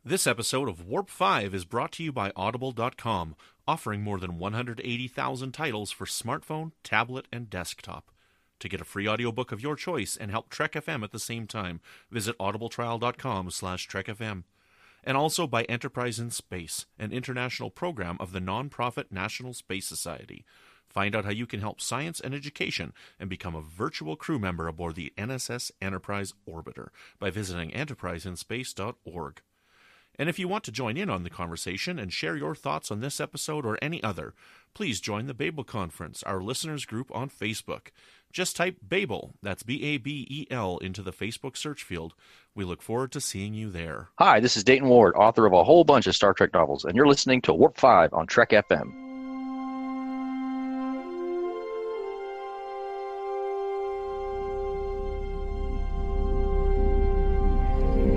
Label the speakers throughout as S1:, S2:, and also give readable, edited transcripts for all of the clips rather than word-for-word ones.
S1: This episode of Warp 5 is brought to you by Audible.com, offering more than 180,000 titles for smartphone, tablet, and desktop. To get a free audiobook of your choice and help Trek FM at the same time, visit audibletrial.com/trekfm. And also by Enterprise in Space, an international program of the non-profit National Space Society. Find out how you can help science and education and become a virtual crew member aboard the NSS Enterprise Orbiter by visiting enterpriseinspace.org. And if you want to join in on the conversation and share your thoughts on this episode or any other, please join the Babel Conference, our listeners group on Facebook. Just type Babel, that's B-A-B-E-L, into the Facebook search field. We look forward to seeing you there.
S2: Hi, this is Dayton Ward, author of a whole bunch of Star Trek novels, and you're listening to Warp 5 on Trek FM.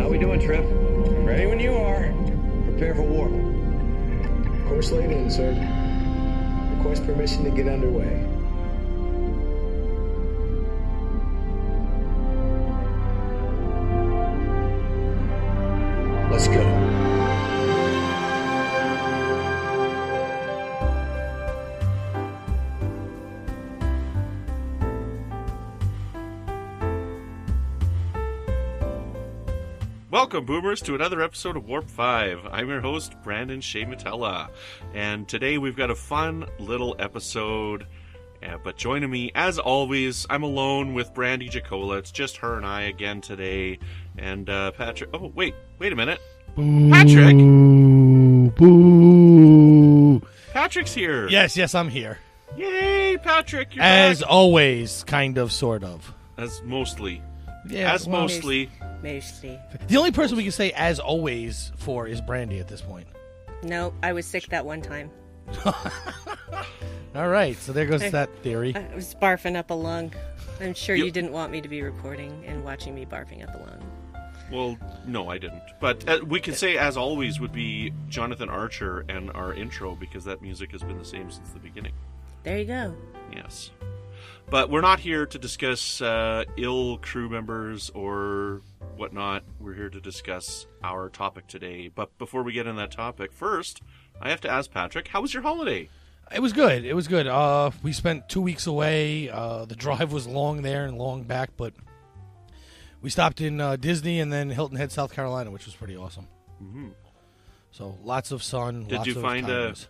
S3: How we doing, Trip? Ready when you are. Prepare for warp.
S4: Course laid in, sir. Request permission to get underway. Let's go.
S1: Welcome, Boomers, to another episode of Warp 5. I'm your host, Brandon Shea Matella, and today we've got a fun little episode, but joining me, as always, I'm alone with Brandy Jacola. It's just her and I again today, and Patrick... Oh, wait a minute.
S5: Boo,
S1: Patrick!
S5: Boo!
S1: Patrick's here!
S5: Yes, I'm here.
S1: Yay, Patrick, you're
S5: As
S1: back!
S5: always, kind of, sort of.
S1: As mostly.
S5: Yeah,
S1: As
S5: well,
S1: mostly.
S6: Mostly.
S5: The only person we can say as always for is Brandy at this point.
S6: No, I was sick that one time.
S5: All right, so there goes that theory.
S6: I was barfing up a lung. I'm sure you didn't want me to be recording and watching me barfing up a lung.
S1: Well, no, I didn't. But we can say, as always, would be Jonathan Archer and our intro, because that music has been the same since the beginning.
S6: There you go.
S1: Yes. But we're not here to discuss ill crew members or whatnot. We're here to discuss our topic today. But before we get in that topic, first, I have to ask Patrick, how was your holiday?
S5: It was good. We spent 2 weeks away. The drive was long there and long back, but we stopped in Disney and then Hilton Head, South Carolina, which was pretty awesome.
S1: Mm-hmm.
S5: So lots of sun,
S1: Did
S5: lots
S1: you
S5: of
S1: find
S5: timers.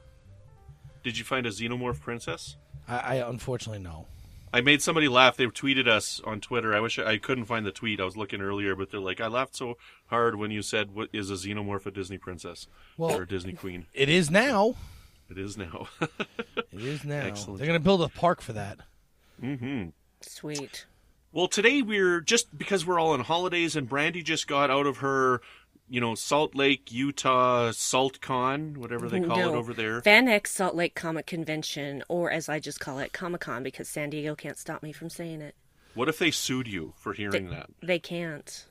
S1: Did you find a xenomorph princess?
S5: I unfortunately no.
S1: I made somebody laugh. They tweeted us on Twitter. I wish I couldn't find the tweet. I was looking earlier, but they're like, I laughed so hard when you said, what is a xenomorph a Disney princess?
S5: Well,
S1: or a Disney queen?
S5: It is now.
S1: It is now.
S5: It is now.
S1: Excellent.
S5: They're going to build a park for that.
S1: Mm-hmm.
S6: Sweet.
S1: Well, today we're, just because we're all on holidays and Brandy just got out of her, Salt Lake, Utah SaltCon, whatever they call it over there.
S6: Van X Salt Lake Comic Convention, or as I just call it, Comic-Con, because San Diego can't stop me from saying it.
S1: What if they sued you for hearing that?
S6: They can't.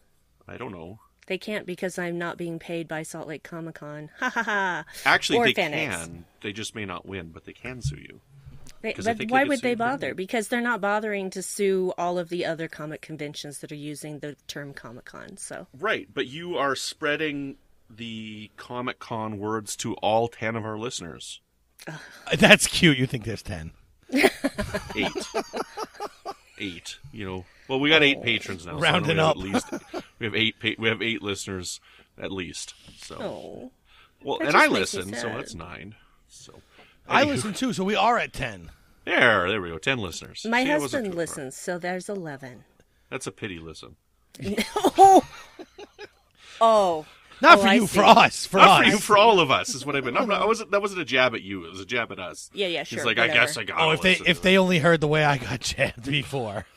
S1: I don't know.
S6: They can't because I'm not being paid by Salt Lake Comic-Con. Ha ha ha.
S1: Actually,
S6: or
S1: they
S6: Van X.
S1: can. They just may not win, but they can sue you.
S6: But why would they bother? Because they're not bothering to sue all of the other comic conventions that are using the term Comic-Con. So
S1: Right, but you are spreading the Comic-Con words to all 10 of our listeners.
S5: That's cute. You think there's 10.
S1: 8. 8, Well, we got 8 patrons now.
S5: Rounding
S1: so
S5: up.
S1: At least, we have 8 listeners at least. So. Well,
S6: that
S1: and
S6: just
S1: I
S6: makes me
S1: listen, so
S6: sad.
S1: that's 9. So
S5: I listen too, so we are at 10.
S1: There we go. 10 listeners.
S6: My
S1: See, I wasn't
S6: husband
S1: too far.
S6: listens, so there's 11.
S1: That's a pity listen.
S6: Oh.
S5: Not for
S6: I
S5: you,
S6: see.
S5: for us. For
S1: Not
S5: us.
S1: for you, for all of us is what I meant. That wasn't a jab at you. It was a jab at us.
S6: Yeah, sure.
S1: He's like,
S6: whatever.
S1: I guess I got.
S5: Oh, if they only heard the way I got jabbed before.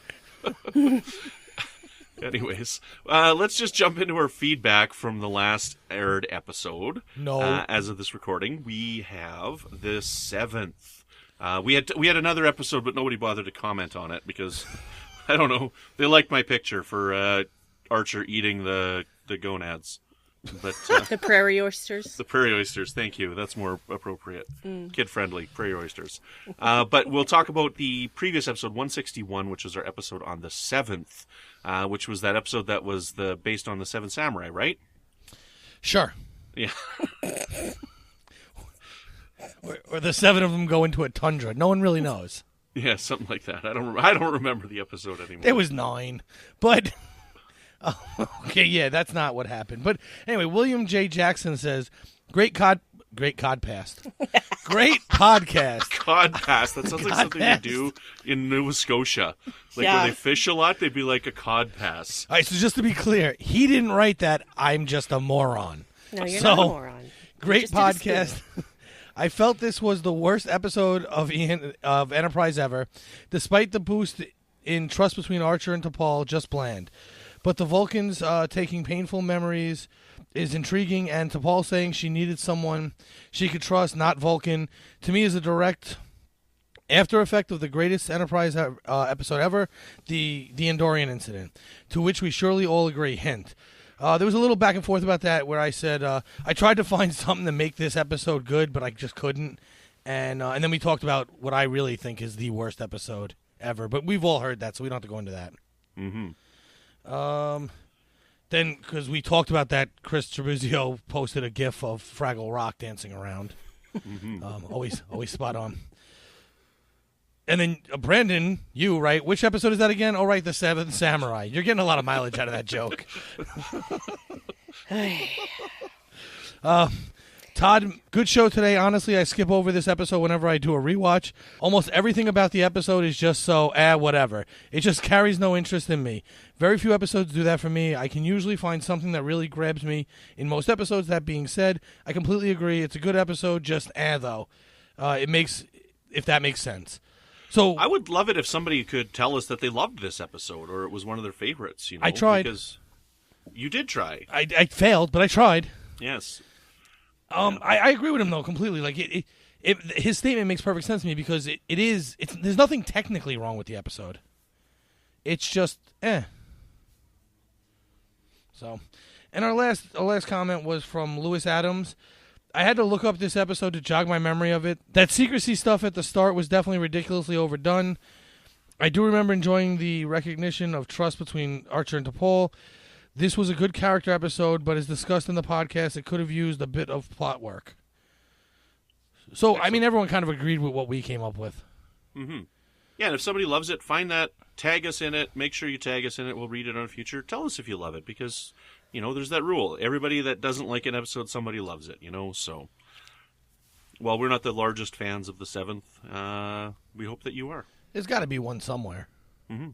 S1: Anyways, let's just jump into our feedback from the last aired episode.
S5: No.
S1: As of this recording, we have the 7th. We had another episode, but nobody bothered to comment on it because I don't know. They liked my picture for Archer eating the gonads. But
S6: The prairie oysters.
S1: the prairie oysters, thank you. That's more appropriate. Kid-friendly, prairie oysters. But we'll talk about the previous episode, 161, which was our episode on the 7th, which was that episode that was based on the Seven Samurai, right?
S5: Sure.
S1: Yeah.
S5: Or the 7 of them go into a tundra. No one really knows.
S1: Yeah, something like that. I don't remember the episode anymore.
S5: It was 9. But, okay, yeah, that's not what happened. But anyway, William J. Jackson says, great codcast. Great podcast.
S1: Codcast. That sounds like something you do in Nova Scotia. Like when they fish a lot, they'd be like a cod pass.
S5: All right, so just to be clear, he didn't write that. I'm just a moron.
S6: No, you're not a moron.
S5: Great podcast. I felt this was the worst episode of Enterprise ever, despite the boost in trust between Archer and T'Pol, just bland. But the Vulcans taking painful memories is intriguing, and T'Pol saying she needed someone she could trust, not Vulcan, to me is a direct after effect of the greatest Enterprise episode ever, the Andorian incident, to which we surely all agree. Hint. There was a little back and forth about that where I said I tried to find something to make this episode good, but I just couldn't. And then we talked about what I really think is the worst episode ever. But we've all heard that, so we don't have to go into that.
S1: Mm-hmm.
S5: Then, because we talked about that, Chris Trebuzio posted a GIF of Fraggle Rock dancing around.
S1: Mm-hmm.
S5: Always spot on. And then, Brandon, you, right? Which episode is that again? Oh, right, the 7th Samurai. You're getting a lot of mileage out of that joke. Todd, good show today. Honestly, I skip over this episode whenever I do a rewatch. Almost everything about the episode is just so, whatever. It just carries no interest in me. Very few episodes do that for me. I can usually find something that really grabs me in most episodes. That being said, I completely agree. It's a good episode, just though. If that makes sense. So
S1: I would love it if somebody could tell us that they loved this episode or it was one of their favorites. You know,
S5: I tried.
S1: Because you did try.
S5: I failed, but I tried.
S1: Yes.
S5: I agree with him though completely. Like his statement makes perfect sense to me because there's nothing technically wrong with the episode. It's just So, and our last comment was from Lewis Adams. I had to look up this episode to jog my memory of it. That secrecy stuff at the start was definitely ridiculously overdone. I do remember enjoying the recognition of trust between Archer and T'Pol. This was a good character episode, but as discussed in the podcast, it could have used a bit of plot work. So, excellent. I mean, everyone kind of agreed with what we came up with.
S1: Mm-hmm. Yeah, and if somebody loves it, find that, tag us in it, make sure you tag us in it, we'll read it on a future. Tell us if you love it, because, you know, there's that rule. Everybody that doesn't like an episode, somebody loves it, you know, so. While we're not the largest fans of the 7th, we hope that you are.
S5: There's got to be one somewhere.
S1: Mm-hmm.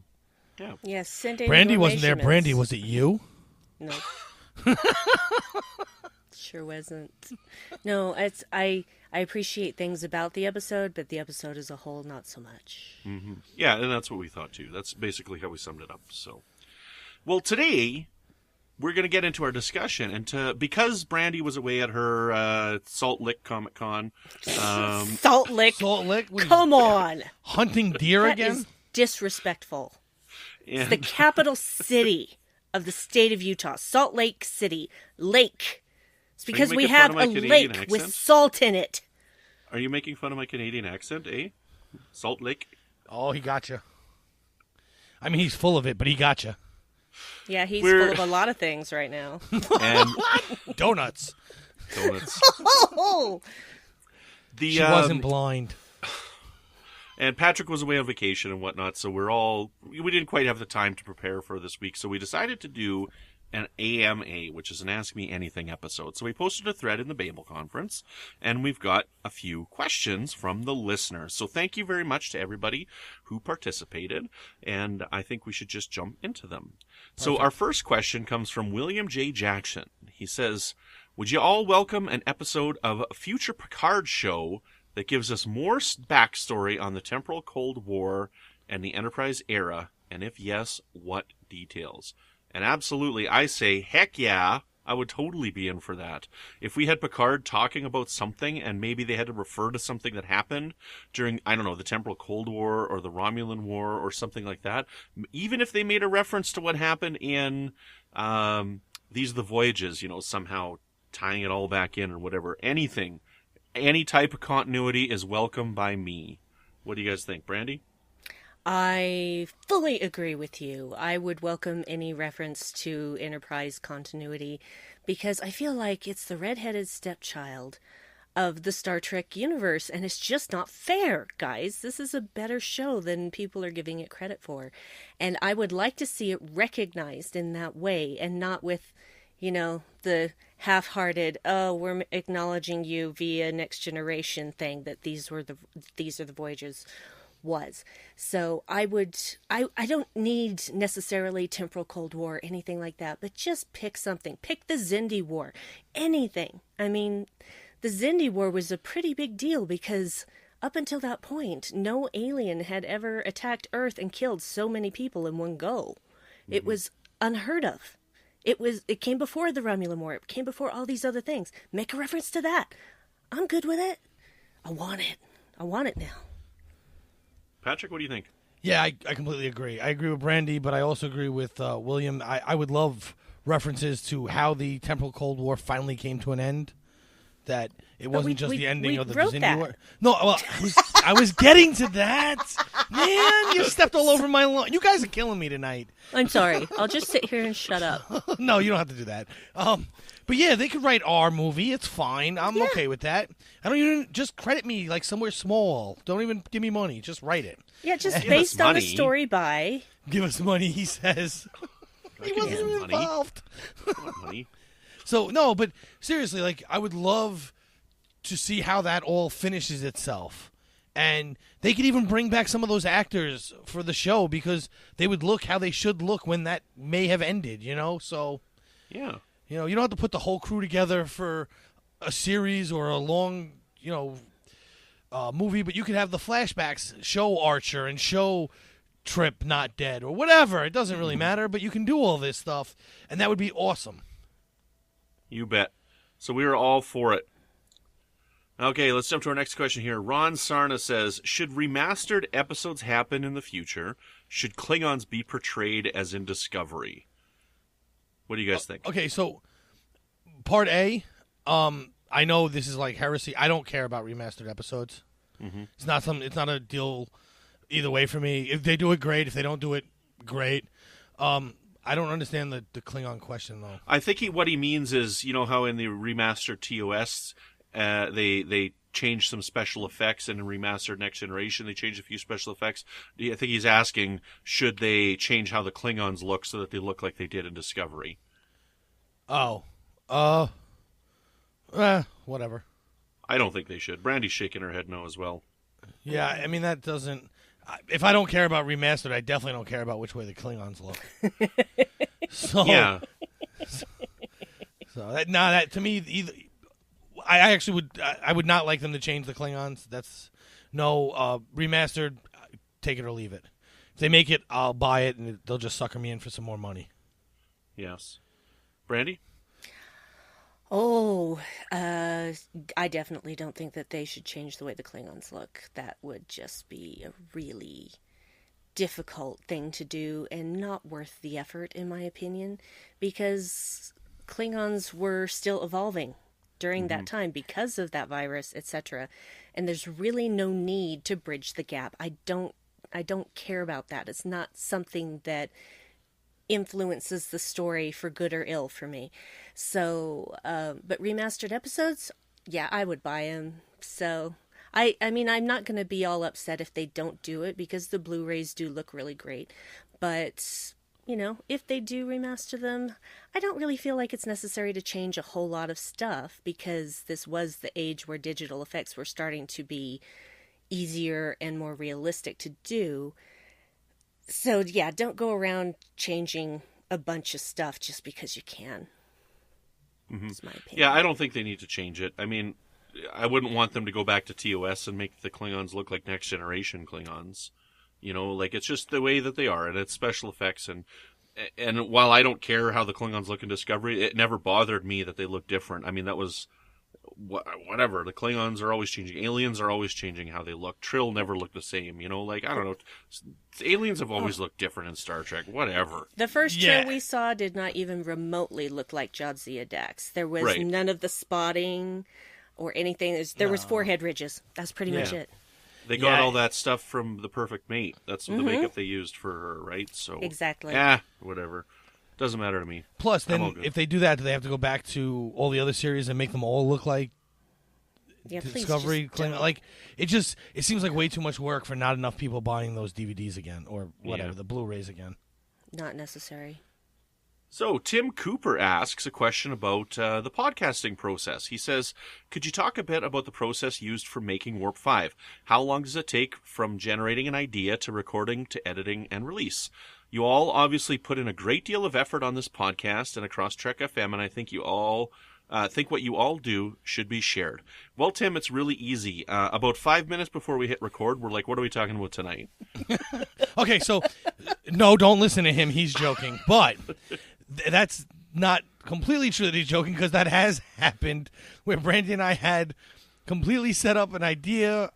S1: Yeah.
S6: Yes, send in
S5: Brandy
S6: your
S5: wasn't there.
S6: measurements.
S5: Brandy, was it you?
S6: No. Sure wasn't. No, I appreciate things about the episode, but the episode as a whole, not so much.
S1: Mm-hmm. Yeah, and that's what we thought too. That's basically how we summed it up. So, well, today we're going to get into our discussion, and because Brandy was away at her Salt Lick Comic Con.
S6: Salt Lick.
S5: Come
S6: on.
S5: Hunting deer
S6: that
S5: again?
S6: Is disrespectful.
S1: And
S6: it's the capital city of the state of Utah, Salt Lake City. Lake. It's because we have a lake with salt in it.
S1: Are you making fun of my Canadian accent, eh? Salt Lake?
S5: Oh, he got you. I mean, he's full of it, but he got you.
S6: Yeah, he's full of a lot of things right now.
S1: And
S5: Donuts.
S6: Oh!
S5: She wasn't blind.
S1: And Patrick was away on vacation and whatnot, so we didn't quite have the time to prepare for this week, so we decided to do an AMA, which is an Ask Me Anything episode. So we posted a thread in the Babel conference, and we've got a few questions from the listeners. So thank you very much to everybody who participated, and I think we should just jump into them. Perfect. So our first question comes from William J. Jackson. He says, would you all welcome an episode of a future Picard show that gives us more backstory on the temporal Cold War and the Enterprise era, and if yes, what details? And absolutely, I say, heck yeah, I would totally be in for that. If we had Picard talking about something, and maybe they had to refer to something that happened during, I don't know, the temporal Cold War, or the Romulan War, or something like that, even if they made a reference to what happened in These Are the Voyages, you know, somehow tying it all back in, or whatever, anything, any type of continuity is welcome by me. What do you guys think, Brandy?
S6: I fully agree with you. I would welcome any reference to Enterprise continuity because I feel like it's the redheaded stepchild of the Star Trek universe, and it's just not fair, guys. This is a better show than people are giving it credit for, and I would like to see it recognized in that way, and not with, the half-hearted, oh, we're acknowledging you via Next Generation thing that these are the Voyagers was. So I don't need necessarily temporal Cold War or anything like that, but just pick something. Pick the Xindi War. Anything. I mean, the Xindi War was a pretty big deal because up until that point, no alien had ever attacked Earth and killed so many people in one go. Mm-hmm. It was unheard of. It came before the Romulan War. It came before all these other things. Make a reference to that. I'm good with it. I want it. I want it now.
S1: Patrick, what do you think?
S5: Yeah, I completely agree. I agree with Brandy, but I also agree with William. I would love references to how the temporal Cold War finally came to an end. That it wasn't just the ending of the Xindi War. No, well, I was getting to that. Man, you stepped all over my line. You guys are killing me tonight.
S6: I'm sorry. I'll just sit here and shut up.
S5: No, you don't have to do that. But yeah, they could write our movie. It's fine. I'm okay with that. I don't even just credit me like somewhere small. Don't even give me money. Just write it.
S6: Yeah, just based on the story by.
S5: Give us money, he says. He wasn't even involved.
S1: Money.
S5: So, no, but seriously, like, I would love to see how that all finishes itself. And they could even bring back some of those actors for the show because they would look how they should look when that may have ended, So,
S1: yeah.
S5: You don't have to put the whole crew together for a series or a long, movie, but you could have the flashbacks show Archer and show Trip not dead or whatever. It doesn't really matter, but you can do all this stuff, and that would be awesome.
S1: You bet. So we are all for it. Okay, let's jump to our next question here. Ron Sarna says, should remastered episodes happen in the future? Should Klingons be portrayed as in Discovery? What do you guys think?
S5: Okay, so part A, I know this is like heresy. I don't care about remastered episodes. Mm-hmm. It's not a deal either way for me. If they do it, great. If they don't do it, great. I don't understand the Klingon question, though.
S1: I think what he means is, how in the remastered TOS, they changed some special effects, and in remastered Next Generation, they changed a few special effects. I think he's asking, should they change how the Klingons look so that they look like they did in Discovery?
S5: Oh. Whatever.
S1: I don't think they should. Brandy's shaking her head no as well.
S5: Yeah, I mean, that doesn't... If I don't care about remastered, I definitely don't care about which way the Klingons look. So,
S1: yeah.
S5: So that to me, I actually would not like them to change the Klingons. That's remastered. Take it or leave it. If they make it, I'll buy it, and they'll just sucker me in for some more money.
S1: Yes, Brandy.
S6: Oh, I definitely don't think that they should change the way the Klingons look. That would just be a really difficult thing to do and not worth the effort, in my opinion, because Klingons were still evolving during that time because of that virus, etc. And there's really no need to bridge the gap. I don't care about that. It's not something that influences the story for good or ill for me. So, but remastered episodes, yeah, I would buy them. So, I mean, I'm not going to be all upset if they don't do it because the Blu-rays do look really great. But, if they do remaster them, I don't really feel like it's necessary to change a whole lot of stuff because this was the age where digital effects were starting to be easier and more realistic to do. So, yeah, don't go around changing a bunch of stuff just because you can.
S1: Mm-hmm.
S6: That's my opinion.
S1: Yeah, I don't think they need to change it. I mean, I wouldn't want them to go back to TOS and make the Klingons look like Next Generation Klingons. It's just the way that they are, and it's special effects. And while I don't care how the Klingons look in Discovery, it never bothered me that they look different. I mean, that was... whatever. The Klingons are always changing. Aliens are always changing how they look. Trill never looked the same. I don't know. Aliens have always looked different in Star Trek. Whatever.
S6: The first Trill we saw did not even remotely look like Jadzia Dax. There was none of the spotting or anything. There was forehead ridges. That's pretty much it.
S1: They got all that stuff from The Perfect Mate. That's the makeup they used for her, right? So
S6: exactly.
S1: Yeah, whatever. Doesn't matter to me.
S5: Plus,
S1: I'm all
S5: then
S1: good.
S5: if they do that, do they have to go back to all the other series and make them all look like
S6: Yeah, please
S5: Discovery?
S6: just don't.
S5: Like it seems like way too much work for not enough people buying those DVDs again or whatever,
S1: Yeah.
S5: the Blu-rays again.
S6: Not necessary.
S1: So, Tim Cooper asks a question about the podcasting process. He says, could you talk a bit about the process used for making Warp 5? How long does it take from generating an idea to recording to editing and release? You all obviously put in a great deal of effort on this podcast and across Trek FM, and I think you all think what you all do should be shared. Well, Tim, it's really easy. About 5 minutes before we hit record, we're like, what are we talking about tonight?
S5: Okay, so no, don't listen to him. He's joking. But that's not completely true that he's joking because that has happened where Brandy and I had completely set up an idea.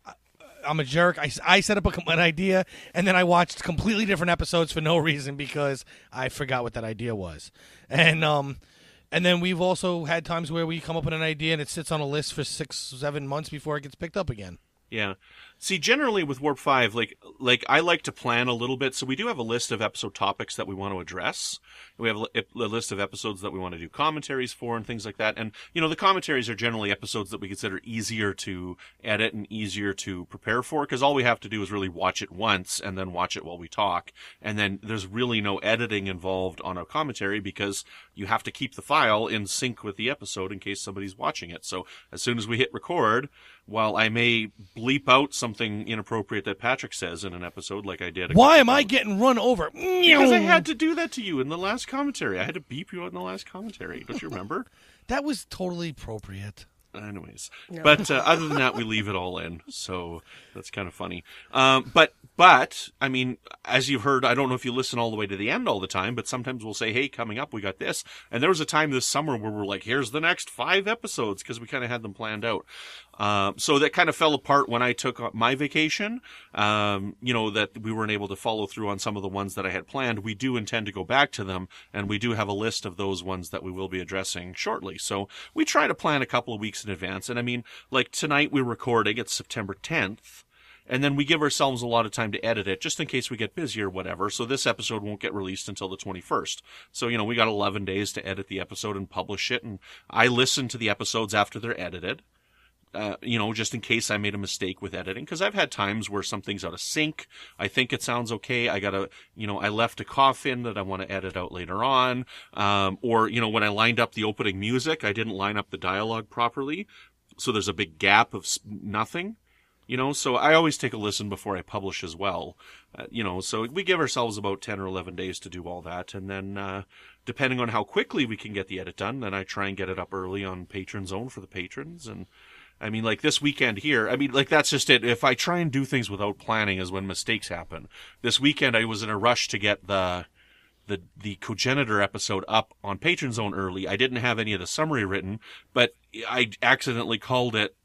S5: I'm a jerk. I set up an idea, and then I watched completely different episodes for no reason because I forgot what that idea was. And then we've also had times where we come up with an idea and it sits on a list for 6-7 months before it gets picked up again.
S1: Yeah. See, generally with Warp 5, like I like to plan a little bit. So we do have a list of episode topics that we want to address. We have a list of episodes that we want to do commentaries for and things like that. And, the commentaries are generally episodes that we consider easier to edit and easier to prepare for because all we have to do is really watch it once and then watch it while we talk. And then there's really no editing involved on a commentary because you have to keep the file in sync with the episode in case somebody's watching it. So as soon as we hit record, while I may bleep out something inappropriate that Patrick says in an episode like I did.
S5: Why am I getting run over?
S1: Because I had to do that to you in the last commentary. I had to beep you out in the last commentary. Don't you remember?
S5: That was totally appropriate.
S1: Anyways.
S6: No.
S1: But other than that, we leave it all in. So that's kind of funny. But, I mean, as you've heard, I don't know if you listen all the way to the end all the time, but sometimes we'll say, hey, coming up, we got this. And there was a time this summer where we're like, here's the next 5 episodes because we kind of had them planned out. So that kind of fell apart when I took my vacation, that we weren't able to follow through on some of the ones that I had planned. We do intend to go back to them, and we do have a list of those ones that we will be addressing shortly. So we try to plan a couple of weeks in advance. And I mean, like tonight we're recording, it's September 10th. And then we give ourselves a lot of time to edit it, just in case we get busy or whatever. So this episode won't get released until the 21st. So, we got 11 days to edit the episode and publish it. And I listen to the episodes after they're edited, just in case I made a mistake with editing. Because I've had times where something's out of sync. I think it sounds okay. I left a cough in that I want to edit out later on. Or, when I lined up the opening music, I didn't line up the dialogue properly. So there's a big gap of nothing. So I always take a listen before I publish as well. So we give ourselves about 10 or 11 days to do all that. And then, depending on how quickly we can get the edit done, then I try and get it up early on Patron Zone for the patrons. And I mean, like this weekend here, that's just it. If I try and do things without planning is when mistakes happen. This weekend I was in a rush to get the Cogenitor episode up on Patron Zone early. I didn't have any of the summary written, but I accidentally called it,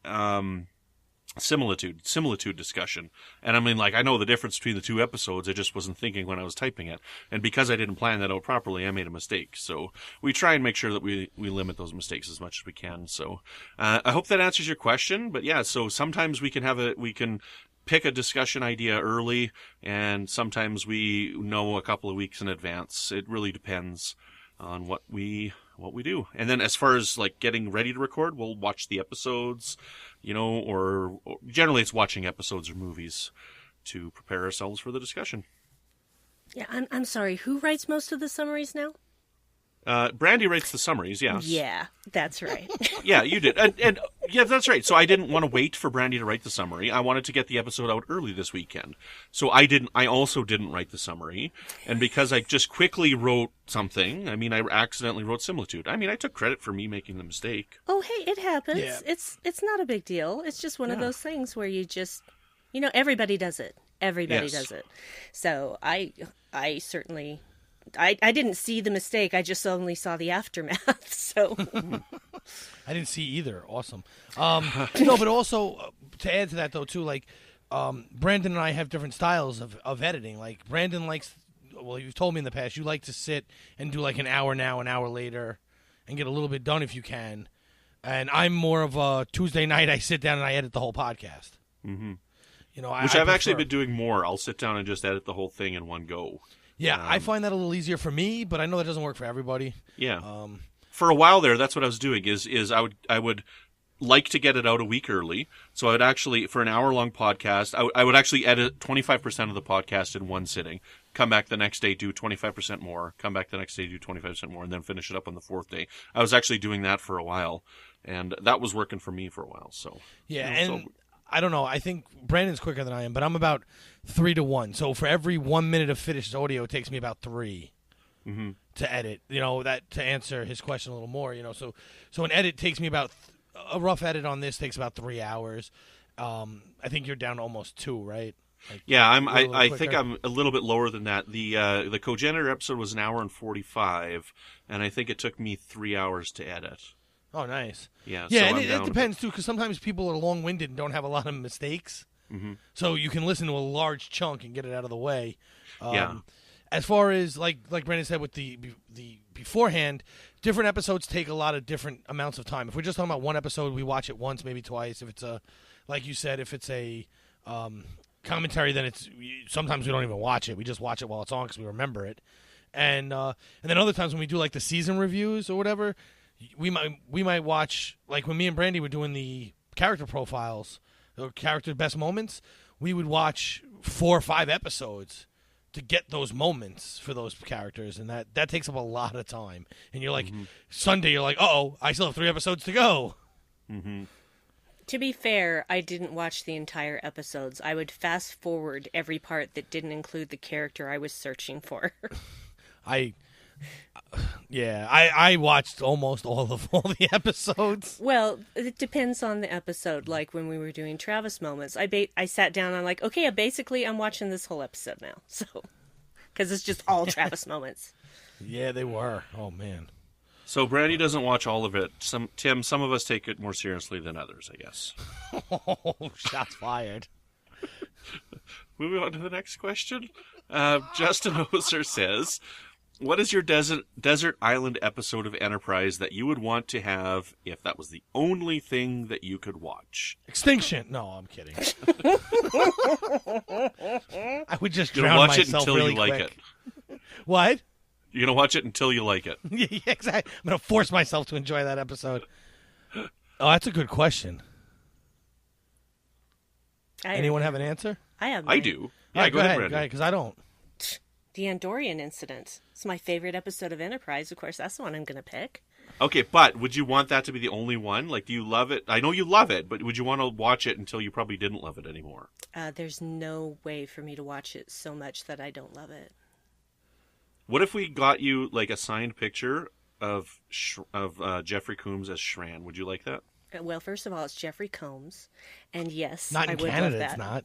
S1: similitude discussion. And I mean, I know the difference between the 2 episodes. I just wasn't thinking when I was typing it. And because I didn't plan that out properly, I made a mistake. So we try and make sure that we limit those mistakes as much as we can. So, I hope that answers your question. But yeah, so sometimes we can pick a discussion idea early, and sometimes we know a couple of weeks in advance. It really depends on what we do. And then as far as getting ready to record, we'll watch the episodes, or generally it's watching episodes or movies to prepare ourselves for the discussion.
S6: Yeah, I'm sorry. Who writes most of the summaries now?
S1: Brandy writes the summaries, yes.
S6: Yeah, that's right.
S1: Yeah, you did. And yeah, that's right. So I didn't want to wait for Brandy to write the summary. I wanted to get the episode out early this weekend. So I also didn't write the summary. And because I just quickly wrote something, I accidentally wrote similitude. I took credit for me making the mistake.
S6: Oh, hey, it happens.
S5: Yeah.
S6: It's not a big deal. It's just one of those things where you just, everybody does it. Everybody
S1: Yes.
S6: does it. So I certainly... I didn't see the mistake. I just only saw the aftermath. So
S5: I didn't see either. Awesome. No, but also to add to that though too, Brandon and I have different styles of editing. Like Brandon likes, well, you've told me in the past, you like to sit and do an hour now, an hour later, and get a little bit done if you can. And I'm more of a Tuesday night. I sit down and I edit the whole podcast.
S1: Mm-hmm.
S5: Which
S1: I've actually been doing more. I'll sit down and just edit the whole thing in one go.
S5: Yeah, I find that a little easier for me, but I know that doesn't work for everybody.
S1: Yeah. For a while there, that's what I was doing. Is I would like to get it out a week early, so I would actually, for an hour-long podcast, I would actually edit 25% of the podcast in one sitting. Come back the next day, do 25% more. Come back the next day, do 25% more, and then finish it up on the fourth day. I was actually doing that for a while, and that was working for me for a while. So
S5: yeah, and I don't know. I think Brandon's quicker than I am, but I'm about 3 to 1. So for every 1 minute of finished audio, it takes me about 3 to edit. That to answer his question a little more. So an edit takes me about a rough edit on this takes about 3 hours. I think you're down to almost 2, right?
S1: Yeah, I think I'm a little bit lower than that. The Cogenitor episode was an hour and 45, and I think it took me 3 hours to edit.
S5: Oh, nice.
S1: Yeah,
S5: yeah,
S1: so
S5: and it depends too, because sometimes people are long-winded and don't have a lot of mistakes. So you can listen to a large chunk and get it out of the way.
S1: Yeah.
S5: As far as like Brandon said with the beforehand, different episodes take a lot of different amounts of time. If we're just talking about one episode, we watch it once, maybe twice. If it's like you said, if it's a commentary, then sometimes we don't even watch it. We just watch it while it's on because we remember it. And then other times when we do like the season reviews or whatever, we might watch, like when me and Brandy were doing the character profiles or character best moments, we would watch 4 or 5 episodes to get those moments for those characters, and that takes up a lot of time. And you're like, Sunday, you're like, I still have 3 episodes to go.
S6: To be fair, I didn't watch the entire episodes. I would fast forward every part that didn't include the character I was searching for.
S5: I watched almost all the episodes.
S6: Well, it depends on the episode. Like when we were doing Travis moments, I sat down and I'm like, okay, basically I'm watching this whole episode now. So, because it's just all Travis moments.
S5: Yeah, they were. Oh man.
S1: So Brandy doesn't watch all of it. Some of us take it more seriously than others, I guess.
S5: Oh, shots fired.
S1: Moving on to the next question. Justin Oser says, what is your desert island episode of Enterprise that you would want to have if that was the only thing that you could watch?
S5: Extinction. No, I'm kidding. I would just
S1: You're
S5: drown
S1: gonna watch
S5: myself
S1: it until
S5: really
S1: you like
S5: quick.
S1: it.
S5: What?
S1: You're gonna watch it until you like it.
S5: Yeah, exactly. I'm gonna force myself to enjoy that episode. Oh, that's a good question. Anyone have an answer?
S6: I have.
S1: I do.
S5: Yeah,
S1: Yeah, go ahead,
S5: Go
S1: Brandy.
S5: ahead, because I don't.
S6: The Andorian incident. It's my favorite episode of Enterprise. Of course, that's the one I'm going to pick.
S1: Okay, but would you want that to be the only one? Like, do you love it? I know you love it, but would you want to watch it until you probably didn't love it anymore?
S6: There's no way for me to watch it so much that I don't love it.
S1: What if we got you like a signed picture of Jeffrey Combs as Shran? Would you like that?
S6: Well, first of all, it's Jeffrey Combs, and yes,
S5: Not
S6: I
S5: in
S6: would
S5: Canada,
S6: love that.
S5: it's not.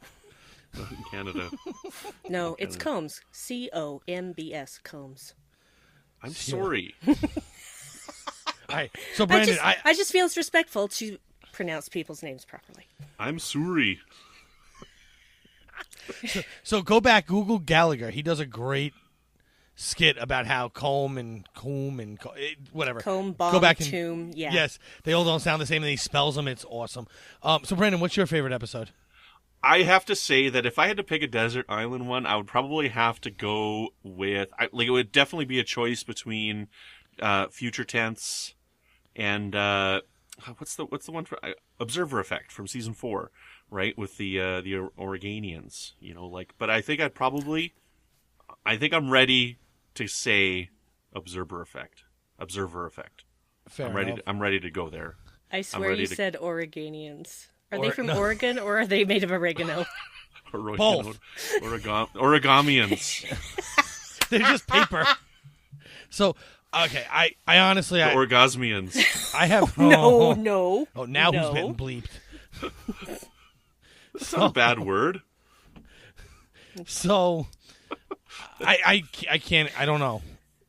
S1: Not in Canada.
S6: No, it's Combs. Combs. Combs.
S1: I'm sorry.
S5: All right. So, Brandon,
S6: I just feel it's respectful to pronounce people's names properly.
S1: I'm sorry.
S5: So go back, Google Gallagher. He does a great skit about how whatever.
S6: Comb, bomb,
S5: go back and,
S6: tomb, yeah.
S5: Yes, they all don't sound the same, and he spells them. It's awesome. So, Brandon, what's your favorite episode?
S1: I have to say that if I had to pick a desert island one, I would probably have to go with it would definitely be a choice between Future Tense and what's the one for Observer Effect from season 4, right? With the Oreganians, but I think I'm ready to say Observer Effect.
S5: Fair
S1: I'm ready.
S5: enough.
S1: I'm ready to go there.
S6: I swear you said Oreganians. Are they from Oregon, or are they made of oregano?
S5: Both.
S1: Origamians.
S5: They're just paper. So, okay, I honestly...
S1: The Orgasmians.
S5: I have...
S6: No.
S5: Oh, now who's getting bleeped?
S1: That's not a bad word.
S5: So, I can't... I don't know.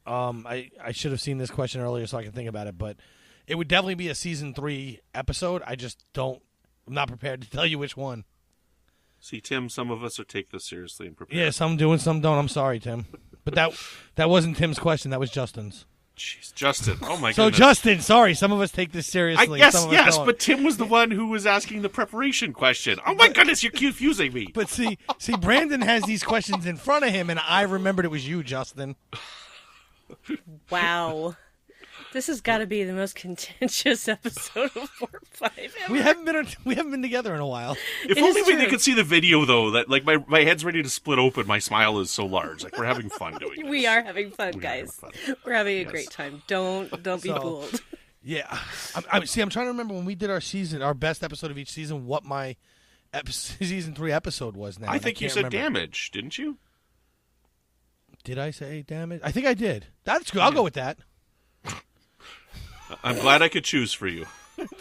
S5: I should have seen this question earlier so I can think about it, but it would definitely be a season 3 episode. I just don't... I'm not prepared to tell you which one.
S1: See, Tim, some of us are take this seriously and prepare.
S5: Yeah, some do and some don't. I'm sorry, Tim. But that wasn't Tim's question. That was Justin's.
S1: Jeez, Justin. Oh my
S5: So
S1: goodness.
S5: Justin, sorry, some of us take this seriously.
S1: Yes,
S5: some of us
S1: yes,
S5: don't.
S1: but Tim was the one who was asking the preparation question. Oh my goodness, you're confusing me.
S5: But see, Brandon has these questions in front of him, and I remembered it was you, Justin.
S6: Wow. This has got to be the most contentious episode of Warp 5 ever.
S5: We haven't been together in a while.
S1: If
S6: It
S1: only
S6: is
S1: they
S6: true.
S1: could see the video, though. That like my head's ready to split open. My smile is so large. Like we're having fun doing this.
S6: We are having fun,
S1: We are
S6: guys.
S1: having fun.
S6: We're having a
S1: Yes.
S6: great time. Don't be
S5: So-
S6: fooled.
S5: Yeah, I'm trying to remember when we did our best episode of each season, what my season 3 episode was. Now
S1: I
S5: and
S1: think you
S5: can't
S1: said
S5: remember.
S1: damage, didn't you?
S5: Did I say damage? I think I did. That's good. I'll go with that.
S1: I'm glad I could choose for you.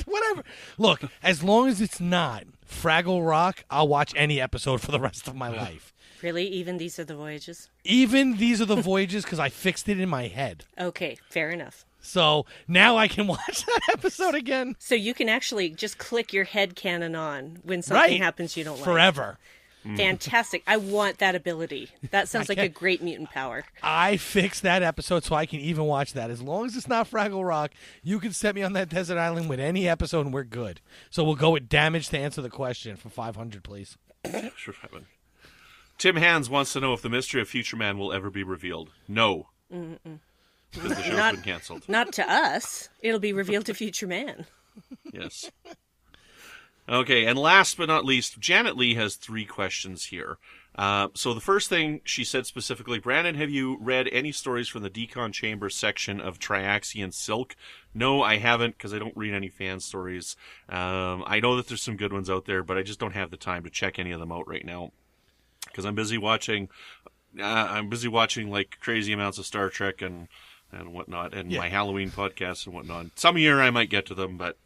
S5: Whatever. Look, as long as it's not Fraggle Rock, I'll watch any episode for the rest of my life.
S6: Really? Even These Are the Voyages?
S5: Even These Are the Voyages, because I fixed it in my head.
S6: Okay, fair enough.
S5: So now I can watch that episode again.
S6: So you can actually just click your head cannon on when something
S5: Right.
S6: happens you don't like.
S5: Forever.
S6: Fantastic. I want that ability. That sounds like a
S5: can't-
S6: great mutant power.
S5: I fixed that episode so I can even watch that. As long as it's not Fraggle Rock, you can set me on that desert island with any episode and we're good. So we'll go with damage to answer the question for 500, please.
S1: Sure, Evan. Tim Hands wants to know if the mystery of Future Man will ever be revealed. No. Because the show's
S6: Not-
S1: been canceled.
S6: Not to us. It'll be revealed to Future Man.
S1: Yes. Okay, and last but not least, Janet Lee has 3 questions here. So the first thing she said specifically, Brandon, have you read any stories from the Decon Chamber section of Triaxian Silk? No, I haven't, because I don't read any fan stories. I know that there's some good ones out there, but I just don't have the time to check any of them out right now. Because I'm busy watching like crazy amounts of Star Trek and whatnot, and my Halloween podcasts and whatnot. Some year I might get to them, but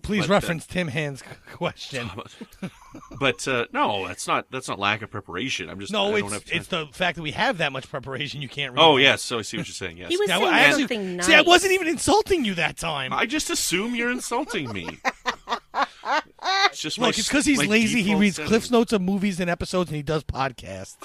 S5: Please
S1: But,
S5: reference Tim Hand's question.
S1: but no, that's not lack of preparation. I'm just
S5: No,
S1: I don't have time.
S5: it's the fact that we have that much preparation you can't read.
S1: Oh yes, so I see what you're saying. Yes,
S6: He was
S5: Yeah,
S6: saying
S5: well, actually-
S6: something nice.
S5: See, I wasn't even insulting you that time.
S1: I just assume you're insulting me. It's just
S5: Look, it's because he's
S1: my
S5: lazy. He
S1: default
S5: reads
S1: setting.
S5: Cliff's Notes of movies and episodes, and he does podcasts.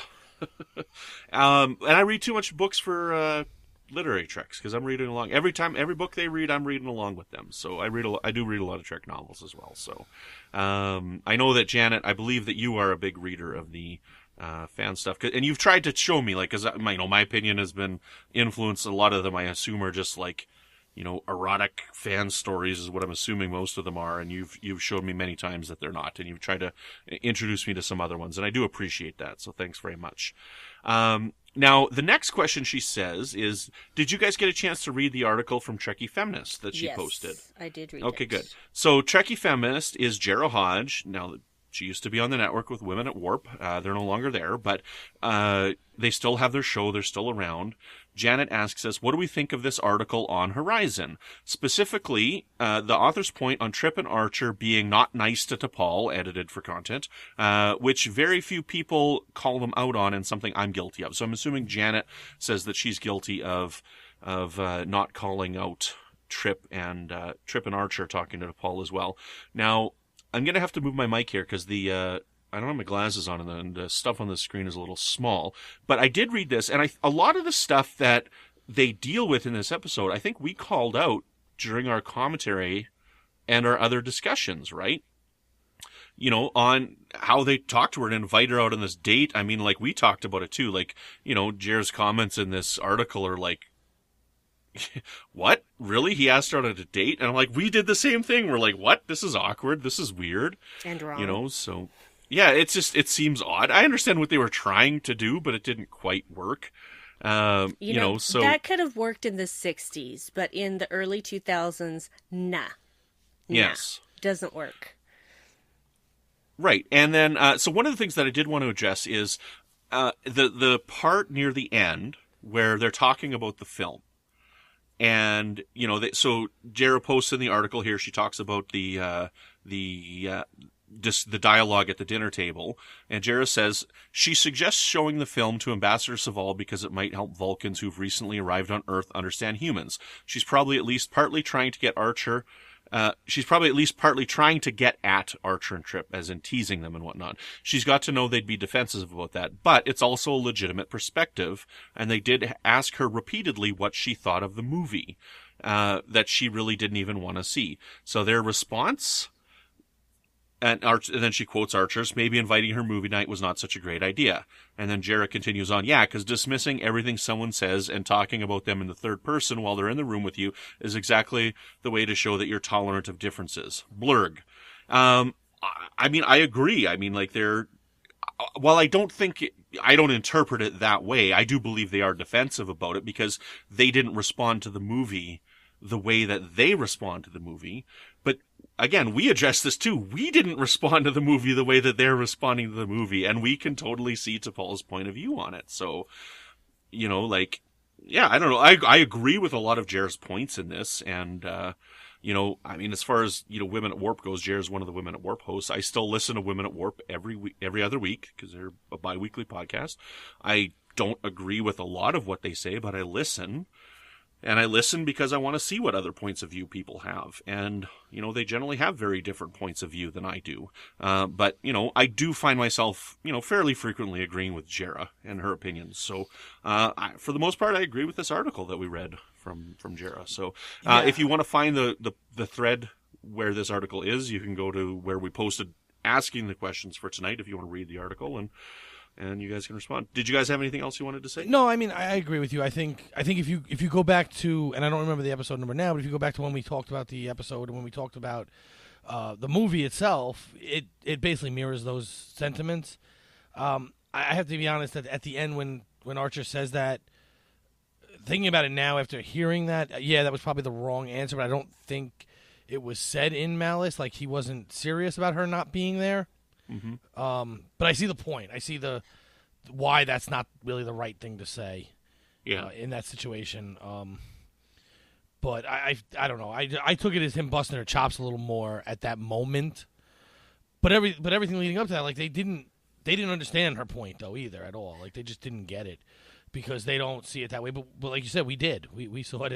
S1: And I read too much books for literary treks because I'm reading along every book they read. I'm reading along with them. So I do read a lot of Trek novels as well. So I know that Janet, I believe that you are a big reader of the fan stuff, and you've tried to show me like, because my opinion has been influenced. A lot of them I assume are just like, erotic fan stories is what I'm assuming most of them are, and you've showed me many times that they're not, and you've tried to introduce me to some other ones, and I do appreciate that, so thanks very much. Now, the next question she says is, did you guys get a chance to read the article from Trekkie Feminist that she
S6: Yes,
S1: posted?
S6: I did read
S1: Okay,
S6: it.
S1: good. So Trekkie Feminist is Jarrah Hodge. Now, she used to be on the network with Women at Warp. They're no longer there, but they still have their show. They're still around. Janet asks us, what do we think of this article on Horizon? Specifically, the author's point on Trip and Archer being not nice to T'Pol, edited for content, which very few people call them out on, and something I'm guilty of. So I'm assuming Janet says that she's guilty of not calling out Trip and Archer talking to T'Pol as well. Now, I'm going to have to move my mic here because I don't have my glasses on and the stuff on the screen is a little small. But I did read this, and a lot of the stuff that they deal with in this episode, I think we called out during our commentary and our other discussions, right? On how they talked to her and invite her out on this date. I mean, like, we talked about it too. Like, Jer's comments in this article are like, what? Really? He asked her out on a date? And I'm like, we did the same thing. We're like, what? This is awkward. This is weird.
S6: And wrong.
S1: So yeah, it seems odd. I understand what they were trying to do, but it didn't quite work. So
S6: that could have worked in the 60s, but in the early 2000s, nah.
S1: Yes.
S6: Doesn't work.
S1: Right. And then, so one of the things that I did want to address is the part near the end where they're talking about the film. And, so Jarrah posts in the article here, she talks about the dialogue at the dinner table. And Jarrah says, she suggests showing the film to Ambassador Saval because it might help Vulcans who've recently arrived on Earth understand humans. She's probably at least partly trying to get Archer she's probably at least partly trying to get at Archer and Trip, as in teasing them and whatnot. She's got to know they'd be defensive about that, but it's also a legitimate perspective, and they did ask her repeatedly what she thought of the movie, that she really didn't even want to see. So their response, and then she quotes Archer's, maybe inviting her movie night was not such a great idea. And then Jarrett continues on, yeah, because dismissing everything someone says and talking about them in the third person while they're in the room with you is exactly the way to show that you're tolerant of differences. Blurg. I mean, I agree. I mean, like, while I don't interpret it that way, I do believe they are defensive about it because they didn't respond to the movie the way that they respond to the movie. But again, we addressed this too. We didn't respond to the movie the way that they're responding to the movie, and we can totally see T'Pol's point of view on it. So, you know, like, yeah, I don't know. I agree with a lot of Jar's points in this, and you know, I mean, as far as, you know, Women at Warp goes, Jar's one of the Women at Warp hosts. I still listen to Women at Warp every other week because they're a bi-weekly podcast. I don't agree with a lot of what they say, but I listen. And I listen because I want to see what other points of view people have. And, you know, they generally have very different points of view than I do. But, you know, I do find myself, you know, fairly frequently agreeing with Jara and her opinions. So, for the most part, I agree with this article that we read from Jara. So, if you want to find the thread where this article is, you can go to where we posted asking the questions for tonight if you want to read the article, and you guys can respond. Did you guys have anything else you wanted to say?
S5: No, I mean, I agree with you. I think if you go back to, and I don't remember the episode number now, but if you go back to when we talked about the episode and when we talked about the movie itself, it basically mirrors those sentiments. I have to be honest that at the end when Archer says that, thinking about it now after hearing that, yeah, that was probably the wrong answer, but I don't think it was said in malice, like he wasn't serious about her not being there. Mm-hmm. But I see the point. I see why that's not really the right thing to say.
S1: Yeah.
S5: In that situation. But I don't know. I took it as him busting her chops a little more at that moment. But everything leading up to that, like they didn't understand her point though either at all. Like they just didn't get it because they don't see it that way. But like you said, we did. We saw it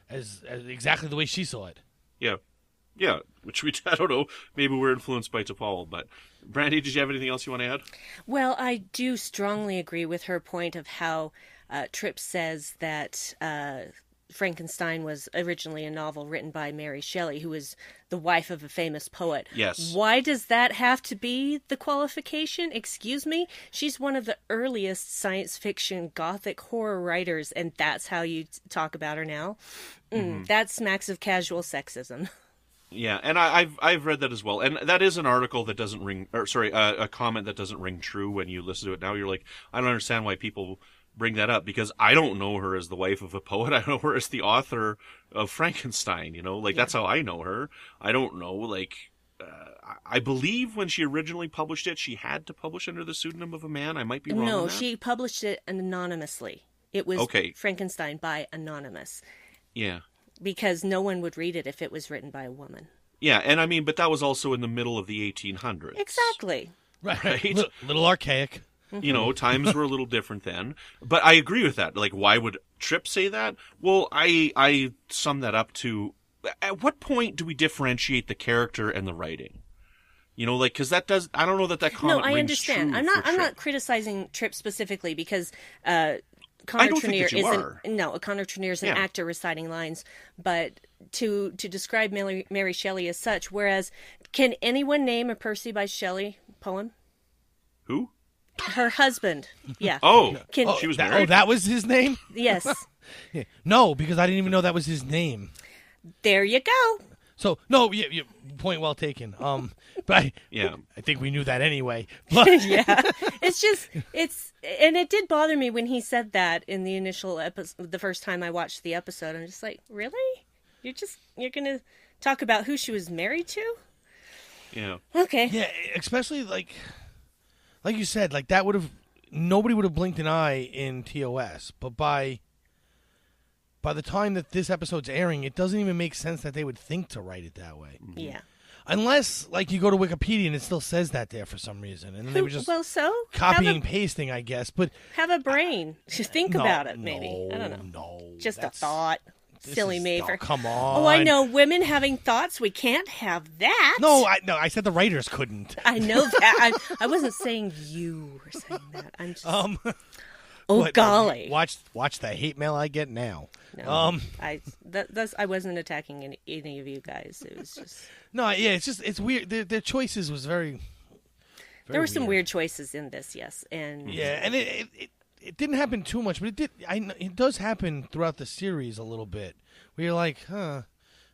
S5: as exactly the way she saw it.
S1: Yeah. Yeah, which I don't know, maybe we're influenced by T'Pol, but Brandy, did you have anything else you want to add?
S6: Well, I do strongly agree with her point of how Tripp says that Frankenstein was originally a novel written by Mary Shelley, who was the wife of a famous poet.
S1: Yes.
S6: Why does that have to be the qualification? Excuse me? She's one of the earliest science fiction gothic horror writers, and that's how you talk about her now? That smacks of casual sexism.
S1: Yeah, and I've read that as well, and that is an article that doesn't a comment that doesn't ring true when you listen to it now. You're like, I don't understand why people bring that up because I don't know her as the wife of a poet. I know her as the author of Frankenstein. You know, like that's how I know her. I don't know, like. I believe when she originally published it, she had to publish under the pseudonym of a man. I might be wrong.
S6: No,
S1: on that.
S6: she published it anonymously. It was Frankenstein by Anonymous.
S1: Yeah.
S6: Because no one would read it if it was written by a woman.
S1: Yeah, and I mean, but that was also in the middle of the 1800s.
S6: Exactly.
S5: Right. Little archaic.
S1: You know, times were a little different then. But I agree with that. Like, why would Tripp say that? Well, I sum that up to, at what point do we differentiate the character and the writing? You know, like, because that does, I don't know that comment
S6: No, I
S1: rings
S6: understand.
S1: true
S6: I'm
S1: for
S6: not
S1: Tripp.
S6: criticizing Tripp specifically because
S1: I
S6: Connor
S1: don't think
S6: Trinneer
S1: that you are.
S6: Connor Trinneer is an actor reciting lines, but to describe Mary Shelley as such, whereas can anyone name a Percy by Shelley poem?
S1: Who?
S6: Her husband. Yeah.
S1: She was married?
S5: Oh, that was his name?
S6: Yes.
S5: Yeah. No, because I didn't even know that was his name.
S6: There you go.
S5: So no, yeah, point well taken. But I think we knew that anyway. But
S6: Yeah. And it did bother me when he said that in the initial episode, the first time I watched the episode. I'm just like, really? You're gonna talk about who she was married to?
S1: Yeah.
S6: Okay.
S5: yeah, especially like you said, like that nobody would have blinked an eye in TOS. But by the time that this episode's airing, it doesn't even make sense that they would think to write it that way.
S6: Yeah.
S5: Unless, like, you go to Wikipedia and it still says that there for some reason, and then they were just copying and pasting, I guess. But
S6: have a brain. Just think
S5: no,
S6: about it, maybe.
S5: no,
S6: I don't know.
S5: No,
S6: Just a thought. Silly Maver.
S5: Oh, come on.
S6: Oh, I know. Women having thoughts. We can't have that.
S5: No, I said the writers couldn't.
S6: I know that. I wasn't saying you were saying that. I'm just. Oh,
S5: But,
S6: golly.
S5: Watch the hate mail I get now.
S6: No, I wasn't attacking any of you guys. It was just.
S5: No, yeah, it's weird. Their choices was very
S6: There were some weird choices in this, yes, and
S5: yeah, and it didn't happen too much, but it does happen throughout the series a little bit. Where you're like, huh,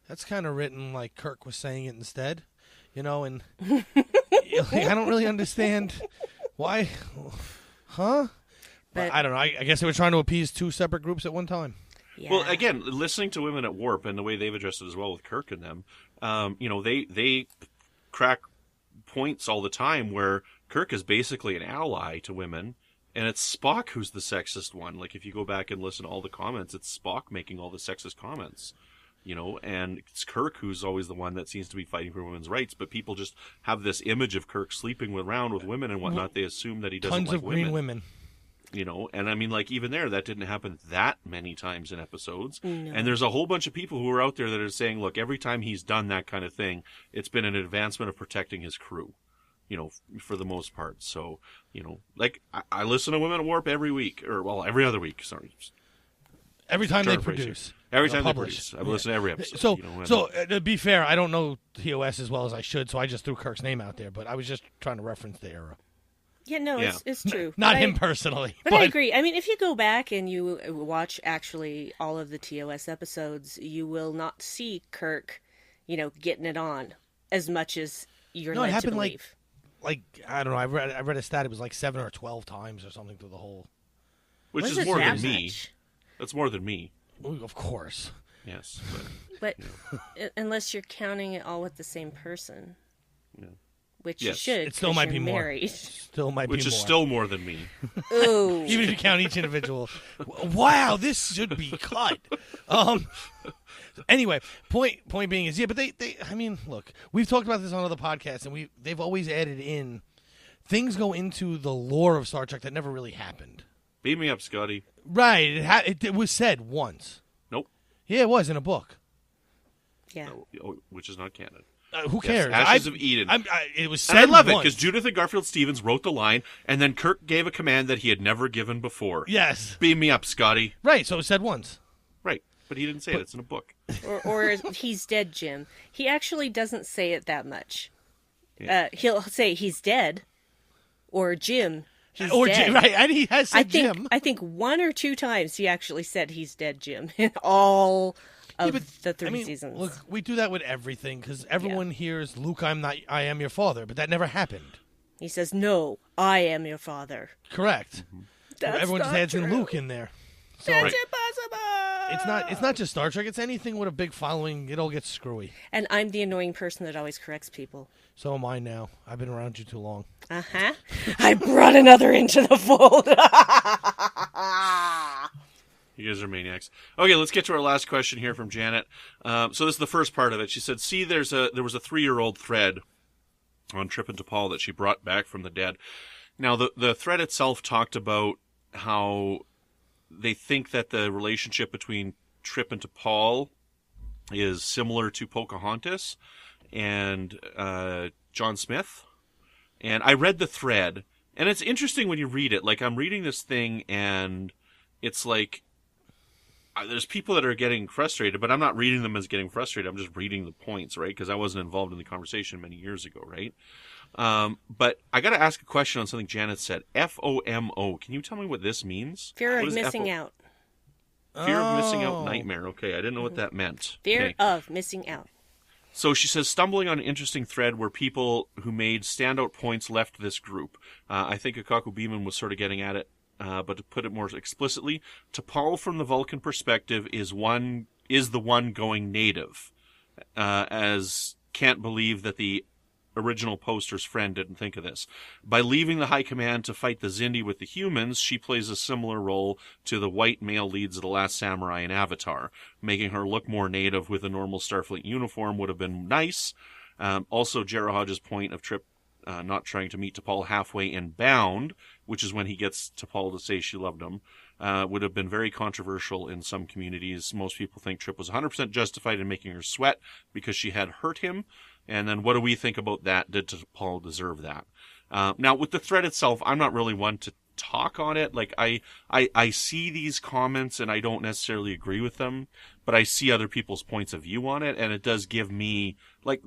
S5: that's kind of written like Kirk was saying it instead, and I don't really understand why, huh? But I don't know. I guess they were trying to appease two separate groups at one time.
S6: Yeah.
S1: Well, again, listening to Women at Warp and the way they've addressed it as well with Kirk and them, they crack points all the time where Kirk is basically an ally to women, and it's Spock who's the sexist one. Like, if you go back and listen to all the comments, it's Spock making all the sexist comments, and it's Kirk who's always the one that seems to be fighting for women's rights, but people just have this image of Kirk sleeping around with women and whatnot. They assume that he doesn't
S5: Tons
S1: like
S5: of green women.
S1: And I mean, like, even there, that didn't happen that many times in episodes.
S6: No.
S1: And there's a whole bunch of people who are out there that are saying, look, every time he's done that kind of thing, it's been an advancement of protecting his crew, for the most part. So, like, I listen to Women at Warp every week, every other week, sorry.
S5: Every time they produce.
S1: Every time
S5: publish.
S1: they produce. I listen to every episode.
S5: So to be fair, I don't know TOS as well as I should, so I just threw Kirk's name out there, but I was just trying to reference the era.
S6: Yeah, no,
S1: Yeah.
S6: it's true.
S5: Not him personally.
S6: But I agree. I mean, if you go back and you watch actually all of the TOS episodes, you will not see Kirk, getting it on as much as you're led to believe.
S5: Like I don't know. I read a stat. It was like 7 or 12 times or something through the whole.
S1: Which
S6: Was
S1: is
S6: it
S1: more
S6: that
S1: than me.
S6: much?
S1: That's more than me.
S5: Well, of course.
S1: Yes.
S6: But unless you're counting it all with the same person, which you
S1: Yes.
S6: should.
S5: It still might be more.
S6: married.
S5: Still might
S1: Which
S5: be
S1: is
S5: more.
S1: still more than me.
S6: Ooh.
S5: Even if you count each individual. Wow, this should be cut. Anyway, point being is, but they I mean, look, we've talked about this on other podcasts, and they've always added in things go into the lore of Star Trek that never really happened.
S1: Beat me up, Scotty.
S5: Right, it was said once.
S1: Nope.
S5: Yeah, it was in a book.
S6: Yeah.
S1: Which is not canon.
S5: Who cares?
S1: Ashes of Eden.
S5: It was
S1: And
S5: said
S1: I love it
S5: once.
S1: because Judith and Garfield Stevens wrote the line, and then Kirk gave a command that he had never given before.
S5: Yes.
S1: Beam me up, Scotty.
S5: Right, so it was said once.
S1: Right. But he didn't say it. It's in a book.
S6: Or he's dead, Jim. He actually doesn't say it that much.
S1: Yeah.
S6: He'll say he's dead, or Jim. He's
S5: Or
S6: dead.
S5: Jim, right, and he has said Jim.
S6: I think 1 or 2 times he actually said he's dead, Jim, in all of the 3 seasons.
S5: Look, we do that with everything because everyone hears Luke, I am your father, but that never happened.
S6: He says, "No, I am your father."
S5: Correct.
S6: That's
S5: Everyone just
S6: not
S5: adds in
S6: true.
S5: Luke in there. So
S6: That's
S1: Right.
S6: impossible.
S5: it's not just Star Trek. It's anything with a big following. It all gets screwy.
S6: And I'm the annoying person that always corrects people.
S5: So am I now. I've been around you too long.
S6: I brought another into the fold.
S1: You guys are maniacs. Okay, let's get to our last question here from Janet. So this is the first part of it. She said, see, there was a 3-year-old thread on Trip and T'Pol that she brought back from the dead. Now, the thread itself talked about how they think that the relationship between Trip and T'Pol is similar to Pocahontas and John Smith. And I read the thread, and it's interesting when you read it. Like, I'm reading this thing, and it's like, there's people that are getting frustrated, but I'm not reading them as getting frustrated. I'm just reading the points, right? Because I wasn't involved in the conversation many years ago, right? But I got to ask a question on something Janet said. FOMO. Can you tell me what this means?
S6: Fear
S1: What
S6: of
S1: is
S6: missing out.
S1: Fear of missing out nightmare. Okay, I didn't know what that meant.
S6: Fear
S1: Okay.
S6: of missing out.
S1: So she says, stumbling on an interesting thread where people who made standout points left this group. I think Akaku Beeman was sort of getting at it, but to put it more explicitly, T'Pol from the Vulcan perspective is the one going native, as can't believe that the original poster's friend didn't think of this. By leaving the High Command to fight the Xindi with the humans, she plays a similar role to the white male leads of The Last Samurai and Avatar. Making her look more native with a normal Starfleet uniform would have been nice. Also, Jarrah Hodge's point of Trip not trying to meet T'Pol halfway in Bound, which is when he gets T'Pol to say she loved him, would have been very controversial in some communities. Most people think Trip was 100% justified in making her sweat because she had hurt him. And then what do we think about that? Did Paul deserve that? Now, with the thread itself, I'm not really one to talk on it. Like, I see these comments and I don't necessarily agree with them, but I see other people's points of view on it, and it does give me, like,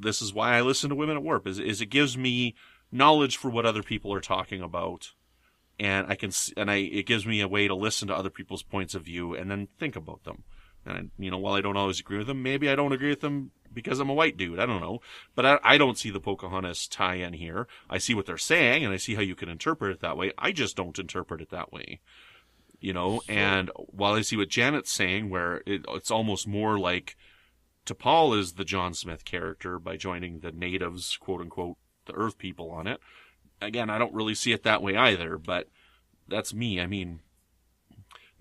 S1: this is why I listen to Women at Warp, is it gives me knowledge for what other people are talking about, and it gives me a way to listen to other people's points of view and then think about them. And, while I don't always agree with them, maybe I don't agree with them because I'm a white dude. I don't know. But I don't see the Pocahontas tie-in here. I see what they're saying, and I see how you can interpret it that way. I just don't interpret it that way. And while I see what Janet's saying, where it's almost more like T'Pol is the John Smith character by joining the natives, quote-unquote, the Earth people on it. Again, I don't really see it that way either, but that's me. I mean,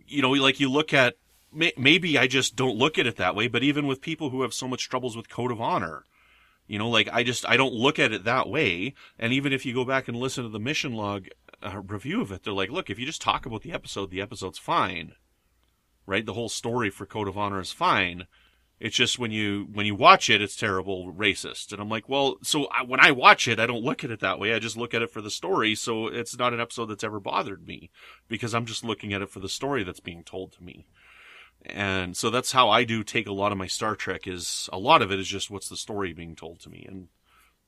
S1: like you look at, maybe I just don't look at it that way, but even with people who have so much troubles with Code of Honor, I don't look at it that way. And even if you go back and listen to the mission log review of it, they're like, look, if you just talk about the episode's fine, right? The whole story for Code of Honor is fine. It's just when you watch it, it's terrible, racist. And I'm like, well, when I watch it, I don't look at it that way. I just look at it for the story. So it's not an episode that's ever bothered me because I'm just looking at it for the story that's being told to me. And so that's how I do take a lot of my Star Trek, is a lot of it is just what's the story being told to me. And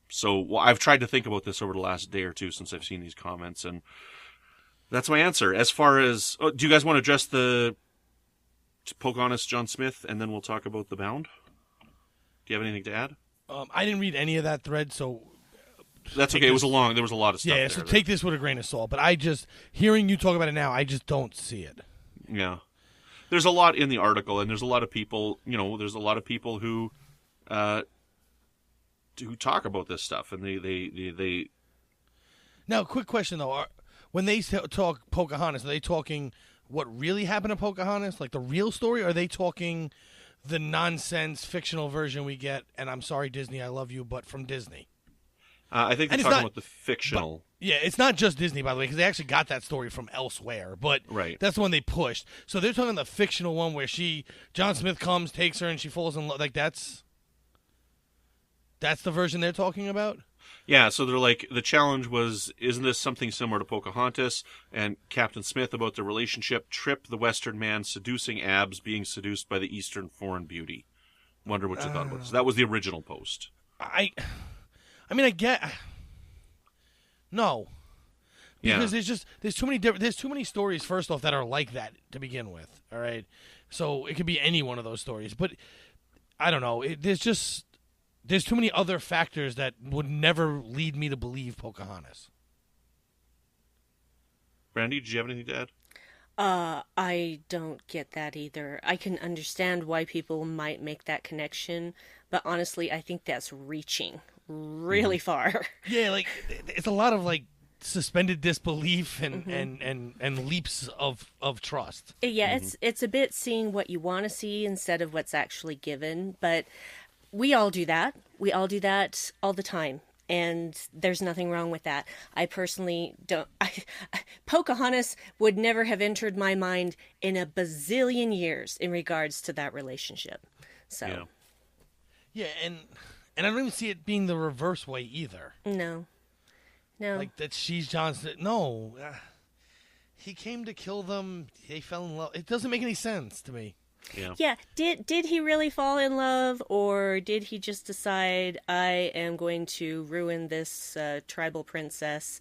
S1: so I've tried to think about this over the last day or two since I've seen these comments, and that's my answer. As far as, do you guys want to address the Pocahontas John Smith, and then we'll talk about The Bound? Do you have anything to add?
S5: I didn't read any of that thread, so
S1: that's okay. There was a lot of stuff.
S5: Yeah, so take this with a grain of salt. But hearing you talk about it now, I just don't see it.
S1: Yeah. There's a lot in the article, and there's a lot of people, who talk about this stuff, and they.
S5: Now, quick question though: when they talk Pocahontas, are they talking what really happened to Pocahontas, like the real story, or are they talking the nonsense fictional version we get? And I'm sorry, Disney, I love you, but from Disney.
S1: I think they're talking about the fictional.
S5: Yeah, it's not just Disney, by the way, because they actually got that story from elsewhere. But
S1: right.
S5: That's the one they pushed. So they're talking the fictional one where John Smith comes, takes her, and she falls in love. Like, that's the version they're talking about?
S1: Yeah, so they're like, the challenge was, isn't this something similar to Pocahontas? And Captain Smith about the relationship, Trip, the Western man, seducing Abs, being seduced by the Eastern foreign beauty. Wonder what you thought about this. That was the original post.
S5: I get no, because there's too many stories. First off, that are like that to begin with. All right, so it could be any one of those stories, but I don't know. There's too many other factors that would never lead me to believe Pocahontas.
S1: Brandy, did you have anything to add?
S6: I don't get that either. I can understand why people might make that connection, but honestly, I think that's reaching really far.
S5: Yeah, like it's a lot of like suspended disbelief and leaps of trust.
S6: Yeah, it's a bit seeing what you want to see instead of what's actually given, but we all do that. We all do that all the time. And there's nothing wrong with that. I personally don't. Pocahontas would never have entered my mind in a bazillion years in regards to that relationship. So,
S5: yeah, and I don't even see it being the reverse way either.
S6: No.
S5: Like that she's John's. No, he came to kill them. They fell in love. It doesn't make any sense to me.
S6: Yeah. Did he really fall in love, or did he just decide, I am going to ruin this tribal princess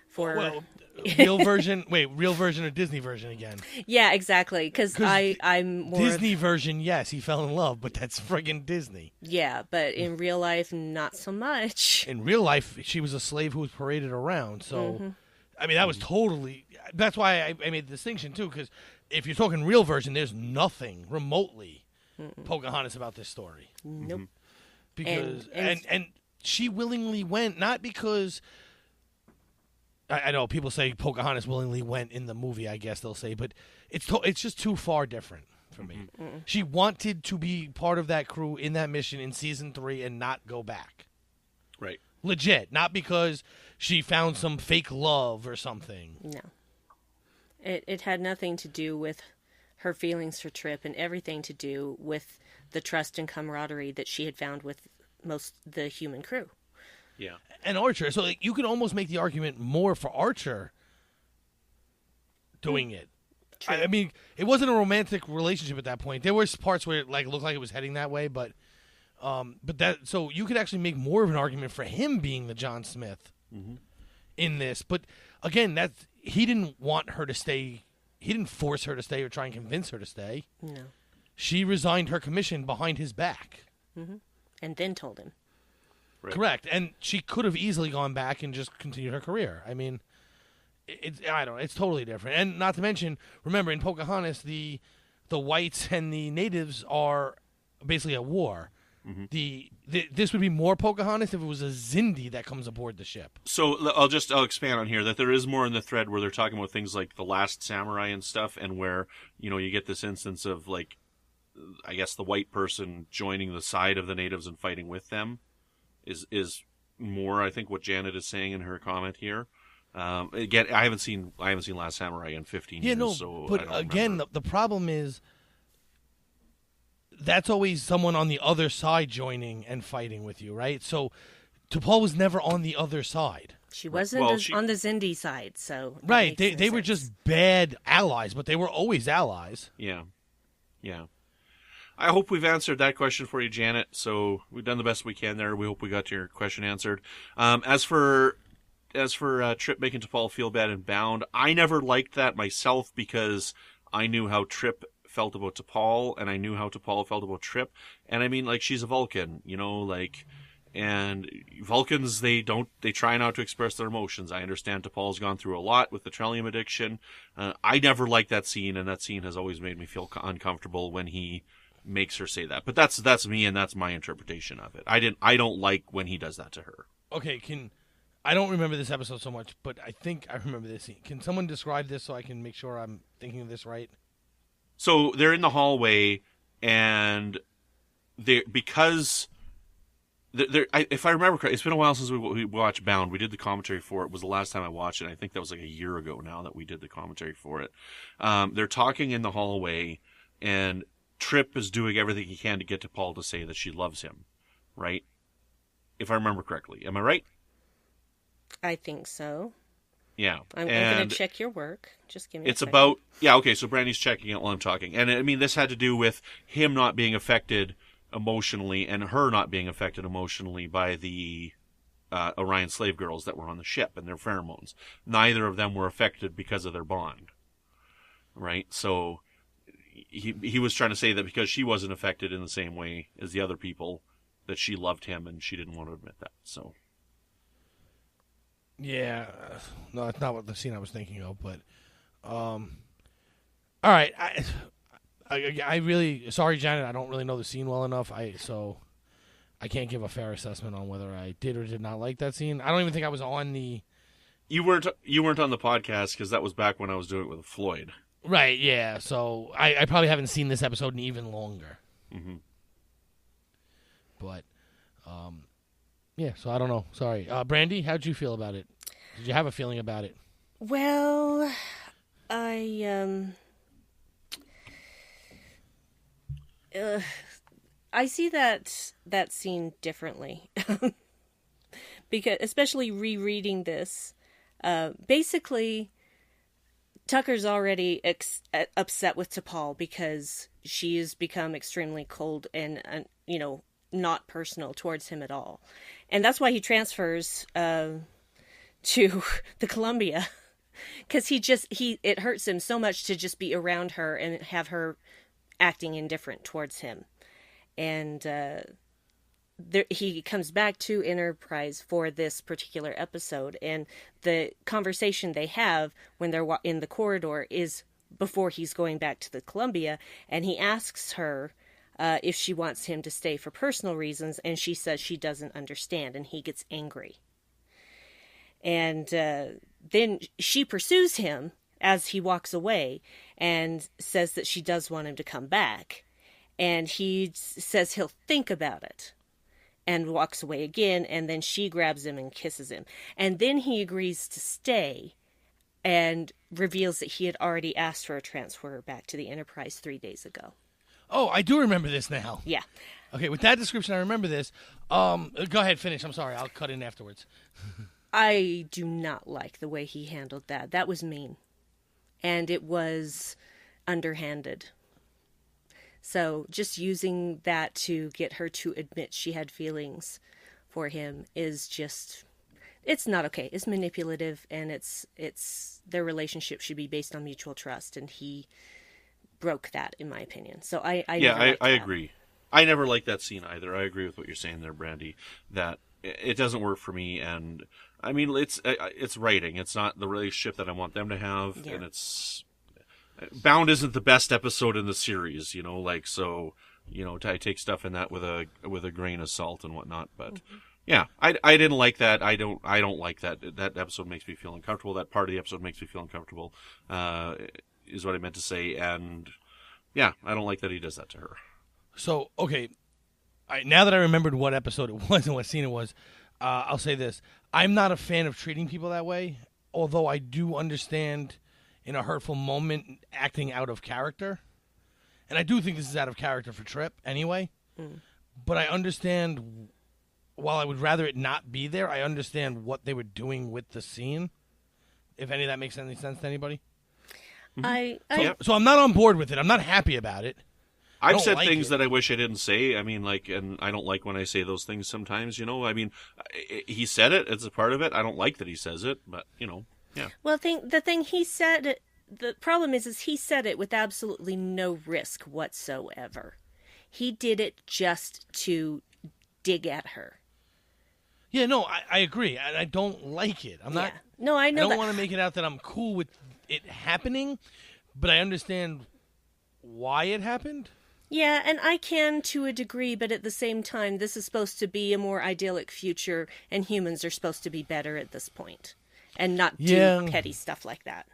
S6: for
S5: real version? Wait, real version or Disney version again?
S6: Yeah, exactly. Because I'm more
S5: Disney version. Yes, he fell in love, but that's friggin' Disney.
S6: Yeah, but in real life, not so much.
S5: In real life, she was a slave who was paraded around. So, I mean, that was totally. That's why I made the distinction too, because. If you're talking real version, there's nothing remotely Pocahontas about this story.
S6: Nope.
S5: Because and she willingly went, not because I know people say Pocahontas willingly went in the movie, I guess they'll say, but it's just too far different for me. She wanted to be part of that crew in that mission in season 3 and not go back.
S1: Right.
S5: Legit, not because she found some fake love or something.
S6: No. It had nothing to do with her feelings for Trip and everything to do with the trust and camaraderie that she had found with most the human crew.
S1: Yeah.
S5: And Archer. So like, you could almost make the argument more for Archer doing it. I mean, it wasn't a romantic relationship at that point. There was parts where it like looked like it was heading that way, but that so you could actually make more of an argument for him being the John Smith in this. But again, he didn't want her to stay. He didn't force her to stay or try and convince her to stay.
S6: No.
S5: She resigned her commission behind his back.
S6: And then told him.
S1: Right.
S5: Correct, and she could have easily gone back and just continued her career. I mean, it's totally different. And not to mention, remember in Pocahontas, the whites and the natives are basically at war. This would be more Pocahontas if it was a Zindi that comes aboard the ship.
S1: So I'll expand on here that there is more in the thread where they're talking about things like the Last Samurai and stuff, and where you get this instance of like, I guess the white person joining the side of the natives and fighting with them is more, I think, what Janet is saying in her comment here. Again, I haven't seen Last Samurai in 15 years.
S5: No,
S1: so
S5: but
S1: I don't
S5: again,
S1: remember.
S5: the problem is that's always someone on the other side joining and fighting with you, right? So T'Pol was never on the other side.
S6: She wasn't on the Zindi side, so...
S5: Right, they were just bad allies, but they were always allies.
S1: Yeah. I hope we've answered that question for you, Janet. So we've done the best we can there. We hope we got your question answered. As for Trip making T'Pol feel bad and bound, I never liked that myself because I knew how Trip felt about T'Pol, and I knew how T'Pol felt about Trip. And I mean, like, she's a Vulcan, and Vulcans, they try not to express their emotions. I understand T'Pol's gone through a lot with the Trellium addiction. I never liked that scene, and that scene has always made me feel uncomfortable when he makes her say that. But that's me, and that's my interpretation of it. I don't like when he does that to her.
S5: Okay, I don't remember this episode so much, but I think I remember this scene. Can someone describe this so I can make sure I'm thinking of this right?
S1: So they're in the hallway, and if I remember correctly, it's been a while since we watched Bound. We did the commentary for it. It was the last time I watched it. I think that was like a year ago now that we did the commentary for it. They're talking in the hallway, and Trip is doing everything he can to get T'Pol to say that she loves him, right? If I remember correctly. Am I right?
S6: I think so.
S1: Yeah.
S6: I'm going to check your work. Just give me a second.
S1: Okay, so Brandy's checking it while I'm talking. And I mean, this had to do with him not being affected emotionally and her not being affected emotionally by the Orion slave girls that were on the ship and their pheromones. Neither of them were affected because of their bond, right? So he was trying to say that because she wasn't affected in the same way as the other people, that she loved him and she didn't want to admit that. So
S5: yeah, no, it's not what the scene I was thinking of. But all right, I really sorry, Janet. I don't really know the scene well enough. So I can't give a fair assessment on whether I did or did not like that scene. I don't even think I was on the.
S1: You weren't on the podcast because that was back when I was doing it with Floyd.
S5: Right. Yeah. So I probably haven't seen this episode in even longer.
S1: Mm-hmm.
S5: But yeah. So I don't know. Sorry, Brandy. How'd you feel about it? Did you have a feeling about it?
S6: Well, I see that scene differently. Because especially rereading this, basically Tucker's already upset with T'Pol because she has become extremely cold and not personal towards him at all. And that's why he transfers to the Columbia, because it hurts him so much to just be around her and have her acting indifferent towards him. And he comes back to Enterprise for this particular episode, and the conversation they have when they're in the corridor is before he's going back to the Columbia, and he asks her if she wants him to stay for personal reasons, and she says she doesn't understand, and he gets angry. And then she pursues him as he walks away and says that she does want him to come back, and he says he'll think about it and walks away again, and then she grabs him and kisses him. And then he agrees to stay and reveals that he had already asked for a transfer back to the Enterprise 3 days ago.
S5: Oh, I do remember this now.
S6: Yeah.
S5: Okay, with that description, I remember this. Go ahead, finish. I'm sorry. I'll cut in afterwards.
S6: I do not like the way he handled that. That was mean. And it was underhanded. So just using that to get her to admit she had feelings for him is just, it's not okay. It's manipulative, and it's their relationship should be based on mutual trust, and he broke that, in my opinion. So I
S1: agree. I never liked that scene either. I agree with what you're saying there, Brandy, that it doesn't work for me. And I mean, it's writing. It's not the relationship that I want them to have. Yeah. And it's Bound isn't the best episode in the series, so, I take stuff in that with a grain of salt and whatnot. But yeah, I didn't like that. I don't like that. That episode makes me feel uncomfortable. That part of the episode makes me feel uncomfortable, is what I meant to say. And yeah, I don't like that he does that to her.
S5: So, okay, now that I remembered what episode it was and what scene it was, I'll say this. I'm not a fan of treating people that way, although I do understand in a hurtful moment acting out of character. And I do think this is out of character for Trip anyway. But I understand, while I would rather it not be there, I understand what they were doing with the scene. If any of that makes any sense to anybody. So I'm not on board with it. I'm not happy about it.
S1: I've said things that I wish I didn't say. I mean, and I don't like when I say those things sometimes, I mean, he said it. It's a part of it. I don't like that he says it, but, yeah.
S6: Well, the thing he said, the problem is he said it with absolutely no risk whatsoever. He did it just to dig at her.
S5: Yeah, no, I agree. I don't like it. I'm not.
S6: No, I know.
S5: I don't want to make it out that I'm cool with it happening, but I understand why it happened.
S6: Yeah, and I can to a degree, but at the same time, this is supposed to be a more idyllic future, and humans are supposed to be better at this point, and not do petty stuff like that.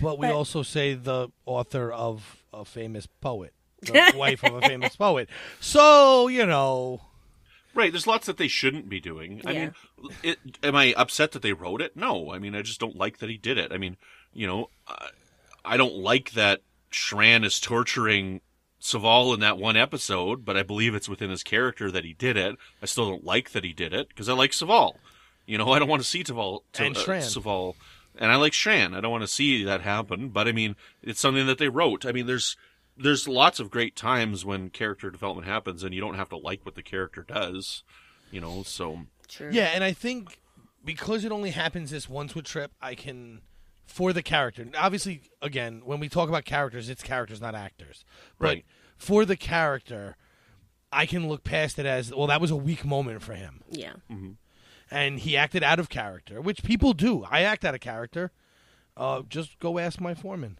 S5: But we also say the author of a famous poet, the wife of a famous poet. So,
S1: Right, there's lots that they shouldn't be doing. I mean, am I upset that they wrote it? No, I mean, I just don't like that he did it. I mean, I don't like that Shran is torturing Saval in that one episode, but I believe it's within his character that he did it. I still don't like that he did it, because I like Saval. I don't want to see Saval. Saval. And I like Shran. I don't want to see that happen, but I mean, it's something that they wrote. I mean, there's lots of great times when character development happens, and you don't have to like what the character does, so.
S6: Sure.
S5: Yeah, and I think because it only happens this once with Trip, I can, for the character. Obviously, again, when we talk about characters, it's characters, not actors. But
S1: right.
S5: For the character, I can look past it as, well, that was a weak moment for him.
S6: Yeah.
S1: Mm-hmm.
S5: And he acted out of character, which people do. I act out of character. Just go ask my foreman.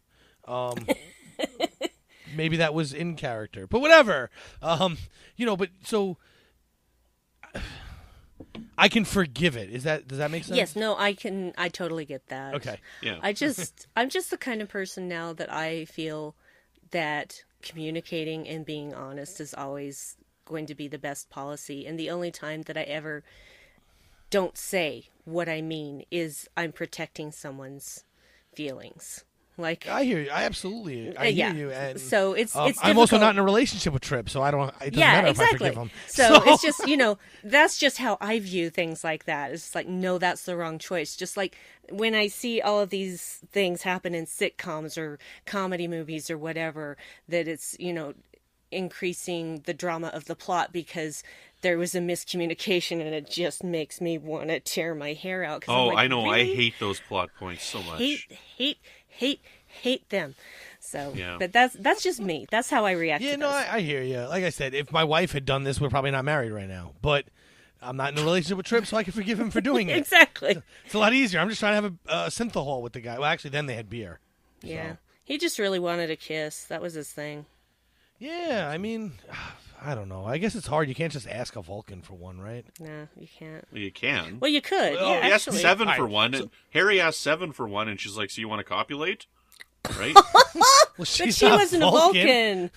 S5: Maybe that was in character, but whatever. But so I can forgive it. Does that make sense?
S6: Yes. No, I totally get that.
S5: Okay.
S1: Yeah.
S6: I'm just the kind of person now that I feel that communicating and being honest is always going to be the best policy. And the only time that I ever don't say what I mean is I'm protecting someone's feelings. Like,
S5: I hear you. I absolutely hear you. And
S6: so it's
S5: I'm also not in a relationship with Trip, so I don't. It doesn't matter if I forgive him.
S6: So it's just that's just how I view things like that. It's like, no, that's the wrong choice. Just like when I see all of these things happen in sitcoms or comedy movies or whatever, that it's increasing the drama of the plot because there was a miscommunication, and it just makes me want to tear my hair out.
S1: Oh,
S6: like,
S1: I know.
S6: really?
S1: I hate those plot points so much.
S6: Hate them. So,
S1: yeah.
S6: But that's just me. That's how I react to this.
S5: I hear you. Like I said, if my wife had done this, we're probably not married right now. But I'm not in a relationship with Trip, so I can forgive him for doing it.
S6: Exactly.
S5: It's a lot easier. I'm just trying to have a synthahol with the guy. Well, actually, then they had beer.
S6: Yeah.
S5: So.
S6: He just really wanted a kiss. That was his thing.
S5: Yeah, I mean, I don't know. I guess it's hard. You can't just ask a Vulcan for one, right?
S6: No, you can't.
S1: Well, you can.
S6: Well, you could.
S1: Well,
S6: yeah,
S1: he asked
S6: actually.
S1: 7 for one, and Harry asked 7 for one, and she's like, "So you want to copulate?" Right?
S5: Well,
S6: But she wasn't a Vulcan.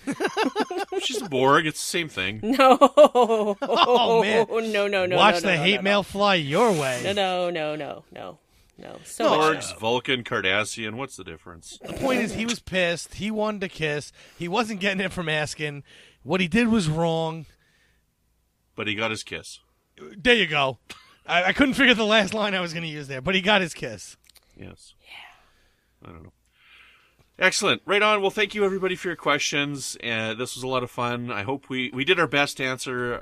S1: She's a Borg. It's the same thing.
S6: No.
S5: Oh man.
S6: No.
S5: Watch the hate mail fly your way.
S6: No. No. So
S1: Borgs, Vulcan, Cardassian. What's the difference?
S5: The point is, he was pissed. He wanted to kiss. He wasn't getting it from asking. What he did was wrong.
S1: But he got his kiss.
S5: There you go. I couldn't figure the last line I was going to use there, but he got his kiss.
S1: Yes. Yeah. I don't know. Excellent. Right on. Well, thank you, everybody, for your questions. This was a lot of fun. I hope we did our best to answer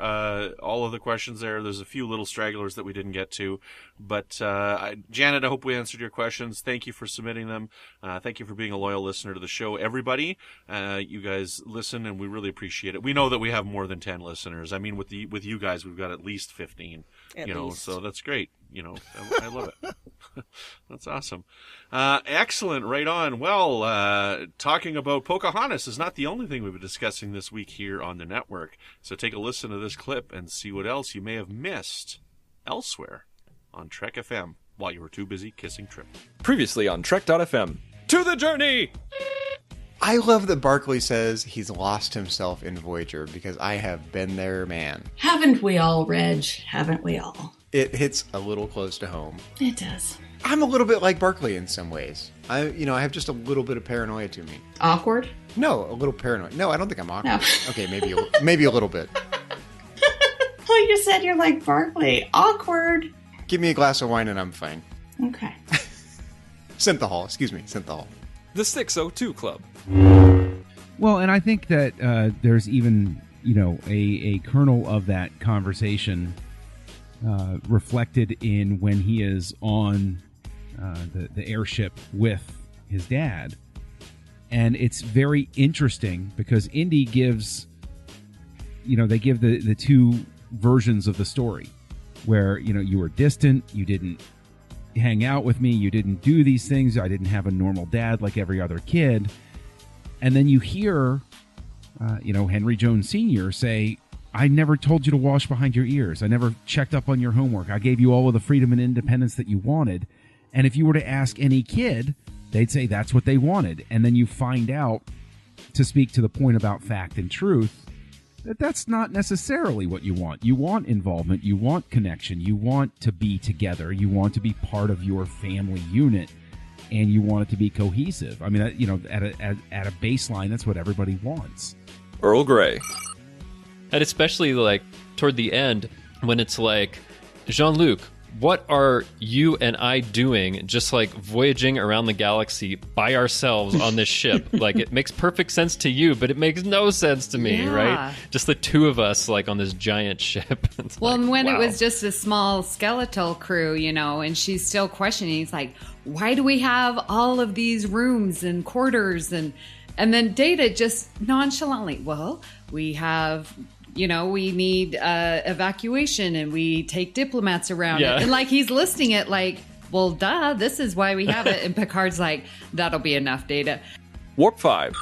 S1: all of the questions there. There's a few little stragglers that we didn't get to. But, Janet, I hope we answered your questions. Thank you for submitting them. Thank you for being a loyal listener to the show. Everybody, you guys listen, and we really appreciate it. We know that we have more than 10 listeners. I mean, with you guys, we've got at least 15.
S6: At least.
S1: So that's great. I love it. That's awesome. Excellent. Right on. Well, talking about Pocahontas is not the only thing we've been discussing this week here on the network. So take a listen to this clip and see what else you may have missed elsewhere on Trek FM while you were too busy kissing Trip.
S7: Previously on Trek.fm. To the journey!
S8: I love that Barclay says he's lost himself in Voyager because I have been there, man.
S9: Haven't we all, Reg? Haven't we all?
S8: It hits a little close to home.
S9: It does.
S8: I'm a little bit like Barclay in some ways. I have just a little bit of paranoia to me.
S9: Awkward?
S8: No, a little paranoid. No, I don't think I'm awkward.
S9: No.
S8: Okay, maybe a little bit.
S9: Well, you said you're like Barclay. Awkward.
S8: Give me a glass of wine and I'm fine.
S9: Okay.
S8: Synthahol. Excuse me, Synthahol.
S7: The 602 Club.
S10: Well, and I think that there's even, a kernel of that conversation reflected in when he is on the airship with his dad. And it's very interesting because Indy gives, they give the two versions of the story where, you were distant, you didn't hang out with me, you didn't do these things, I didn't have a normal dad like every other kid. And then you hear, Henry Jones Sr. say, I never told you to wash behind your ears. I never checked up on your homework. I gave you all of the freedom and independence that you wanted. And if you were to ask any kid, they'd say that's what they wanted. And then you find out, to speak to the point about fact and truth, that that's not necessarily what you want. You want involvement. You want connection. You want to be together. You want to be part of your family unit. And you want it to be cohesive. I mean, at a baseline, that's what everybody wants.
S7: Earl Grey.
S11: And especially, toward the end, when it's like, Jean-Luc, what are you and I doing just, voyaging around the galaxy by ourselves on this ship? It makes perfect sense to you, but it makes no sense to me, right? Just the two of us, on this giant ship.
S12: And when
S11: wow.
S12: it was just a small skeletal crew, and she's still questioning, it's like, why do we have all of these rooms and quarters? And then Data just nonchalantly, well, we have... we need evacuation and we take diplomats around it. And he's listing it well, duh, this is why we have it. And Picard's like, that'll be enough, Data.
S7: Warp 5.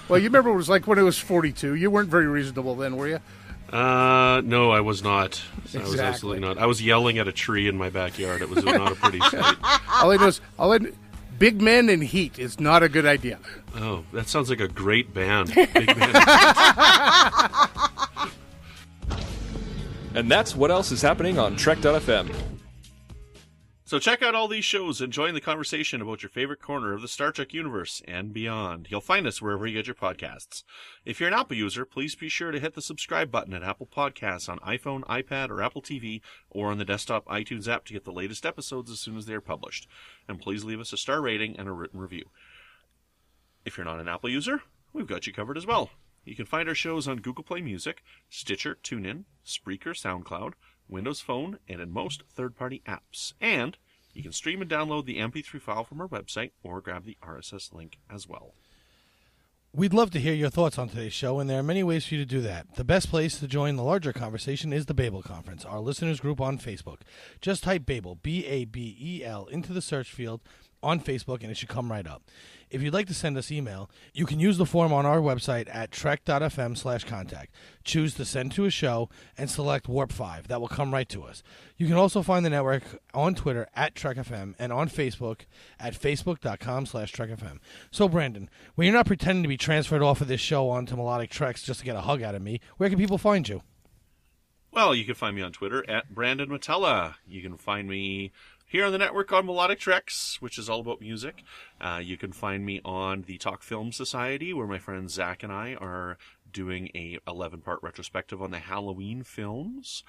S13: Well, you remember it was like when it was 42. You weren't very reasonable then, were you?
S1: No, I was not.
S13: Exactly.
S1: I was absolutely not. I was yelling at a tree in my backyard. It was not a pretty sight. Big Men in Heat is not a good idea. Oh, that sounds like a great band. Big Men.
S7: And that's what else is happening on Trek.fm.
S1: So check out all these shows and join the conversation about your favorite corner of the Star Trek universe and beyond. You'll find us wherever you get your podcasts. If you're an Apple user, please be sure to hit the subscribe button at Apple Podcasts on iPhone, iPad, or Apple TV, or on the desktop iTunes app to get the latest episodes as soon as they are published. And please leave us a star rating and a written review. If you're not an Apple user, we've got you covered as well. You can find our shows on Google Play Music, Stitcher, TuneIn, Spreaker, SoundCloud, Windows Phone, and in most third-party apps. And you can stream and download the MP3 file from our website or grab the RSS link as well.
S5: We'd love to hear your thoughts on today's show, and there are many ways for you to do that. The best place to join the larger conversation is the Babel Conference, our listeners group on Facebook. Just type Babel, B-A-B-E-L, into the search field on Facebook, and it should come right up. If you'd like to send us email, you can use the form on our website at trek.fm/contact. Choose to send to a show and select Warp 5. That will come right to us. You can also find the network on Twitter at TrekFM and on Facebook at facebook.com/TrekFM. So, Brandon, when you're not pretending to be transferred off of this show onto Melodic Treks just to get a hug out of me, where can people find you?
S1: Well, you can find me on Twitter at Brandon Matella. You can find me here on the network on Melodic Treks, which is all about music. You can find me on the Talk Film Society, where my friend Zach and I are doing a 11-part retrospective on the Halloween films.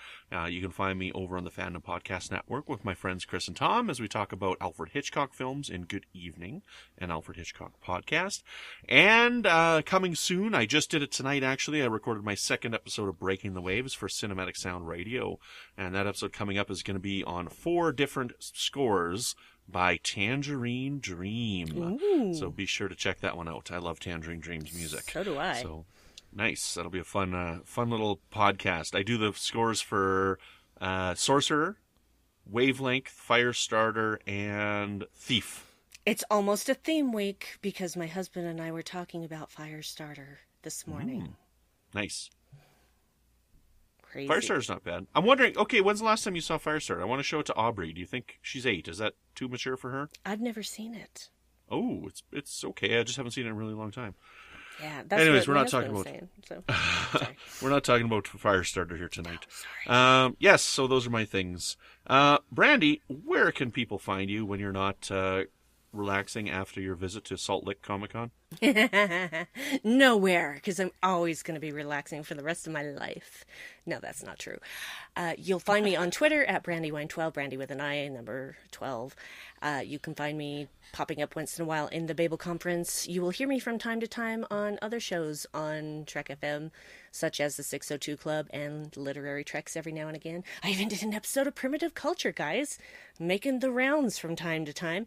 S1: You can find me over on the Fandom Podcast Network with my friends Chris and Tom as we talk about Alfred Hitchcock films in Good Evening, an Alfred Hitchcock podcast. And coming soon, I just did it tonight actually, I recorded my second episode of Breaking the Waves for Cinematic Sound Radio, and that episode coming up is going to be on 4 different scores by Tangerine Dream.
S6: Ooh.
S1: So be sure to check that one out. I love Tangerine Dream's music.
S6: So do I.
S1: So nice. That'll be a fun little podcast. I do the scores for Sorcerer, Wavelength, Firestarter, and Thief.
S6: It's almost a theme week because my husband and I were talking about Firestarter this morning.
S1: Nice.
S6: Crazy.
S1: Firestarter's not bad. I'm wondering, okay, when's the last time you saw Firestarter? I want to show it to Aubrey. Do you think she's 8? Is that too mature for her?
S6: I've never seen it.
S1: Oh, it's okay. I just haven't seen it in a really long time.
S6: Yeah, that's
S1: Anyways,
S6: what
S1: we're
S6: my
S1: not talking
S6: husband
S1: about.
S6: was saying, so.
S1: We're not talking about Firestarter here tonight.
S6: Sorry.
S1: Yes, so those are my things. Brandy, where can people find you when you're not relaxing after your visit to Salt Lake Comic-Con?
S6: Nowhere, because I'm always going to be relaxing for the rest of my life. No, that's not true. You'll find me on Twitter at Brandywine12, Brandy with an I, number 12. You can find me popping up once in a while in the Babel Conference. You will hear me from time to time on other shows on Trek FM, such as the 602 Club and Literary Treks every now and again. I even did an episode of Primitive Culture, guys, making the rounds from time to time.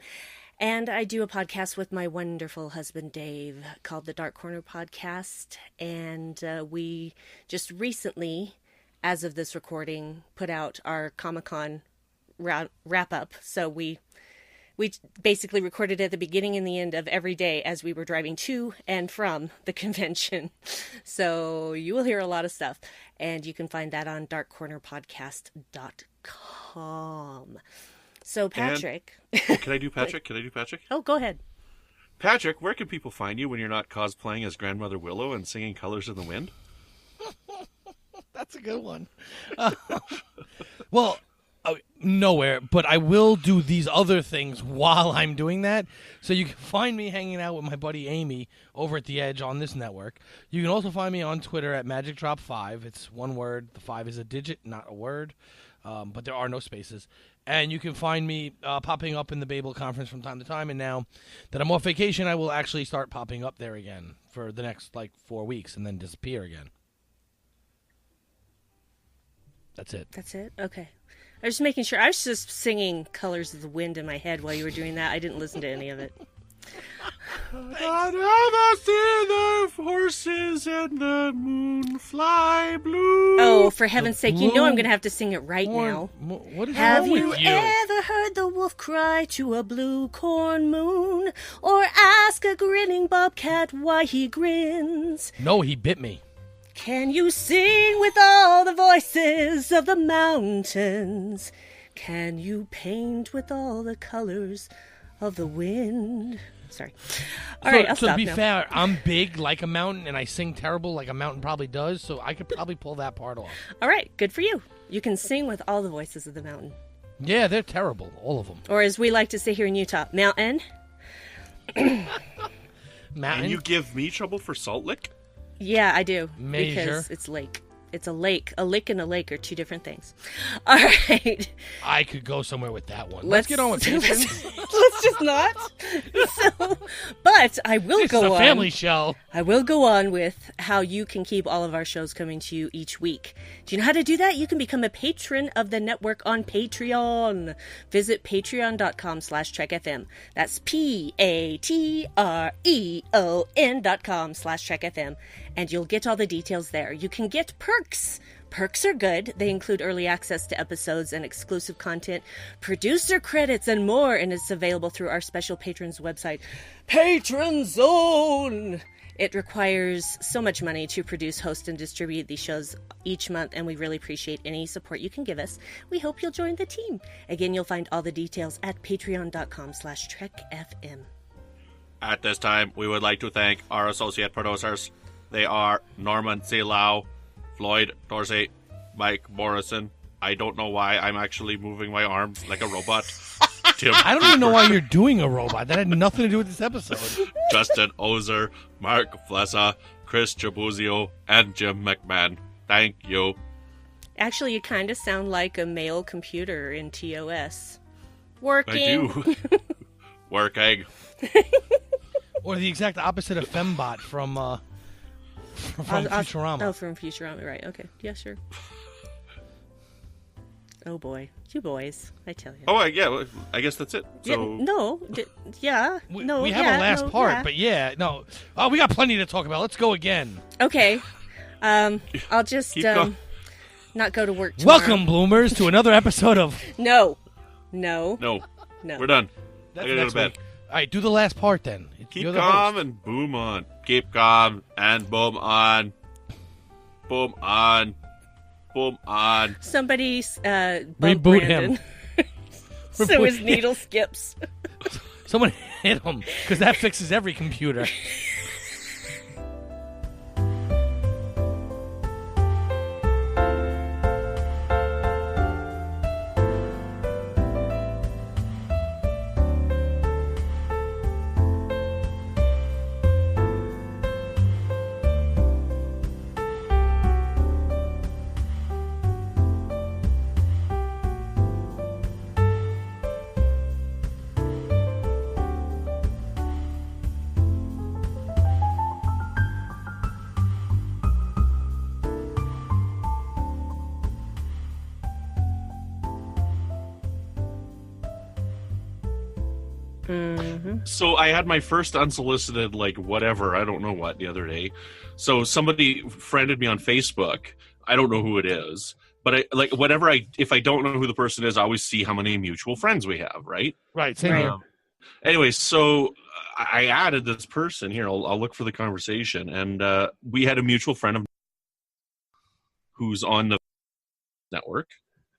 S6: And I do a podcast with my wonderful husband, Dave, called the Dark Corner Podcast. And we just recently, as of this recording, put out our Comic-Con wrap-up. So we basically recorded at the beginning and the end of every day as we were driving to and from the convention. So you will hear a lot of stuff. And you can find that on darkcornerpodcast.com. So, Patrick.
S1: Can I do Patrick?
S6: Oh, go ahead.
S1: Patrick, where can people find you when you're not cosplaying as Grandmother Willow and singing Colors in the Wind?
S5: That's a good one. Well, nowhere, but I will do these other things while I'm doing that. So you can find me hanging out with my buddy Amy over at The Edge on this network. You can also find me on Twitter at MagicDrop5. It's one word. The 5 is a digit, not a word. But there are no spaces. And you can find me popping up in the Babel Conference from time to time. And now that I'm off vacation, I will actually start popping up there again for the next, 4 weeks and then disappear again. That's it.
S6: That's it? Okay. I was just making sure. I was just singing Colors of the Wind in my head while you were doing that. I didn't listen to any of it.
S1: I never see the horses and the moon fly blue.
S6: Oh, for heaven's sake, you know I'm going to have to sing it right now.
S5: What is
S6: Have
S5: wrong with you?
S6: ever heard the wolf cry to a blue corn moon? Or ask a grinning bobcat why he grins?
S5: No, he bit me.
S6: Can you sing with all the voices of the mountains? Can you paint with all the colors of the wind? Sorry. All right, I'll
S5: so
S6: stop
S5: to be
S6: now.
S5: fair, I'm big like a mountain, and I sing terrible like a mountain probably does, so I could probably pull that part off.
S6: All right, good for you. You can sing with all the voices of the mountain.
S5: Yeah, they're terrible, all of them.
S6: Or as we like to say here in Utah, mountain.
S5: Mountain?
S1: And you give me trouble for Salt Lick?
S6: Yeah, I do.
S5: Measure.
S6: Because it's lake. It's a lake. A lick and a lake are two different things. All right.
S5: I could go somewhere with that one. Let's get on with it.
S6: Let's just not. So, but I will
S5: This
S6: go
S5: is a
S6: on.
S5: family show.
S6: I will go on with how you can keep all of our shows coming to you each week. Do you know how to do that? You can become a patron of the network on Patreon. Visit patreon.com/TrekFM. That's patreon.com/TrekFM. And you'll get all the details there. You can get perks. Perks are good. They include early access to episodes and exclusive content, producer credits, and more. And it's available through our special patrons website, Patron Zone. It requires so much money to produce, host, and distribute these shows each month, and we really appreciate any support you can give us. We hope you'll join the team. Again, you'll find all the details at patreon.com/TrekFM.
S1: At this time, we would like to thank our associate producers. They are Norman C. Lau, Floyd Dorsey, Mike Morrison. I don't know why I'm actually moving my arms like a robot. Tim
S5: I don't even
S1: Cooper,
S5: know why you're doing a robot. That had nothing to do with this episode.
S1: Justin Ozer, Mark Flessa, Chris Jabuzio, and Jim McMahon. Thank you.
S6: Actually, you kind of sound like a male computer in TOS. Working.
S1: I do. Working.
S5: Or the exact opposite of Fembot from Futurama.
S6: Oh, from Futurama, right. Okay. Yeah, sure. Oh, boy. You boys, I tell you.
S1: Oh, yeah, I guess that's it. So...
S5: We have a last part, but no. Oh, we got plenty to talk about. Let's go again.
S6: Okay. I'll just not go to work tomorrow.
S5: Welcome, Bloomers, to another episode of...
S6: No.
S1: We're done. I gotta go to bed.
S5: Week. All right, do the last part then.
S1: Keep calm and boom on. Keep calm and boom on. Boom on. Boom on.
S6: Somebody
S5: reboot
S6: Brandon.
S5: him.
S6: So his needle skips.
S5: Someone hit him, because that fixes every computer.
S1: So I had my first unsolicited, whatever, I don't know what, the other day. So somebody friended me on Facebook. I don't know who it is. But if I don't know who the person is, I always see how many mutual friends we have, right?
S5: Right, same here.
S1: Anyway, so I added this person here. I'll look for the conversation. And we had a mutual friend of who's on the network.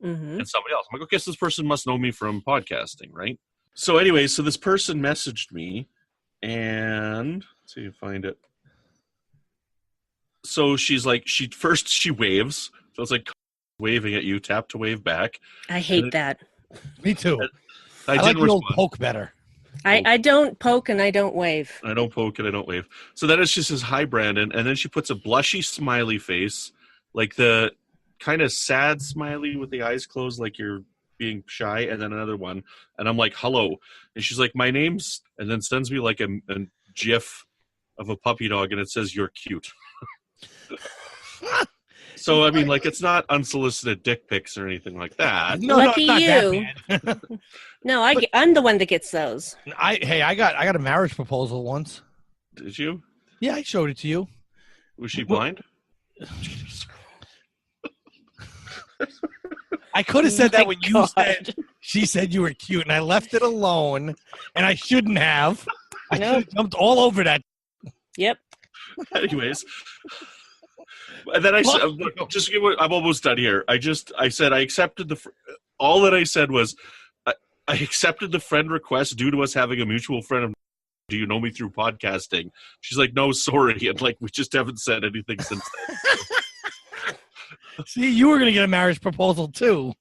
S6: Mm-hmm.
S1: And somebody else. I'm like, okay, so this person must know me from podcasting, right? So anyway, so this person messaged me, and let's see if I find it. So she's like, she waves. So it's like waving at you, tap to wave back.
S6: I hate that.
S5: Me too.
S1: I
S5: like
S1: didn't
S5: the old
S1: respond.
S5: poke better.
S6: I don't poke and I don't wave.
S1: I don't poke and I don't wave. So then she says, hi, Brandon. And then she puts a blushy smiley face, like the kind of sad smiley with the eyes closed, like you're being shy, and then another one. And I'm like, hello. And she's like, my name's, and then sends me like a gif of a puppy dog, and it says, you're cute. So, I mean, it's not unsolicited dick pics or anything like that.
S6: No, lucky you. No, I'm the one that gets those.
S5: I got a marriage proposal once.
S1: Did you?
S5: Yeah, I showed it to you.
S1: Was she blind?
S5: I could have said that when you said she said you were cute, and I left it alone, and I shouldn't have. I should have jumped all over that.
S6: Yep.
S1: Anyways, and then I said, I'm almost done here. I said I accepted all that I said was I accepted the friend request due to us having a mutual friend. Do you know me through podcasting? She's like, no, sorry, and we just haven't said anything since then.
S5: See, you were going to get a marriage proposal, too.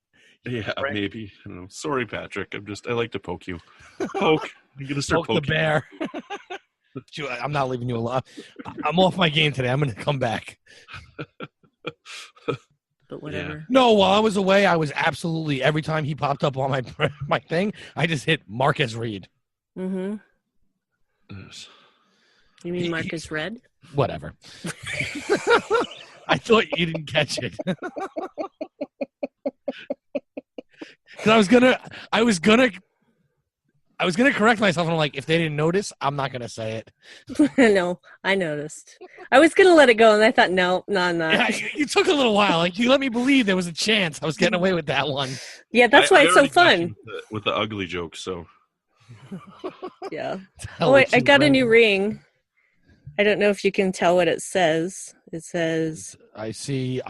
S1: Yeah, right? Maybe. I don't know. Sorry, Patrick. I like to poke you. Poke. I'm going to start poking.
S5: The bear. I'm not leaving you alone. I'm off my game today. I'm going to come back.
S6: But whatever.
S5: Yeah. No, while I was away, I was absolutely, every time he popped up on my thing, I just hit Marcus Reed.
S6: Mm-hmm. You mean Marcus Red?
S5: Whatever. I thought you didn't catch it. Because I was gonna correct myself, and I'm like, if they didn't notice, I'm not gonna say it.
S6: No, I noticed. I was gonna let it go, and I thought, no, I'm not.
S5: Yeah, you took a little while. You let me believe there was a chance I was getting away with that one.
S6: Yeah, that's why it's so fun.
S1: With the ugly joke, so.
S6: Yeah. Oh, I got a new ring. I don't know if you can tell what it says. It says
S5: ICI.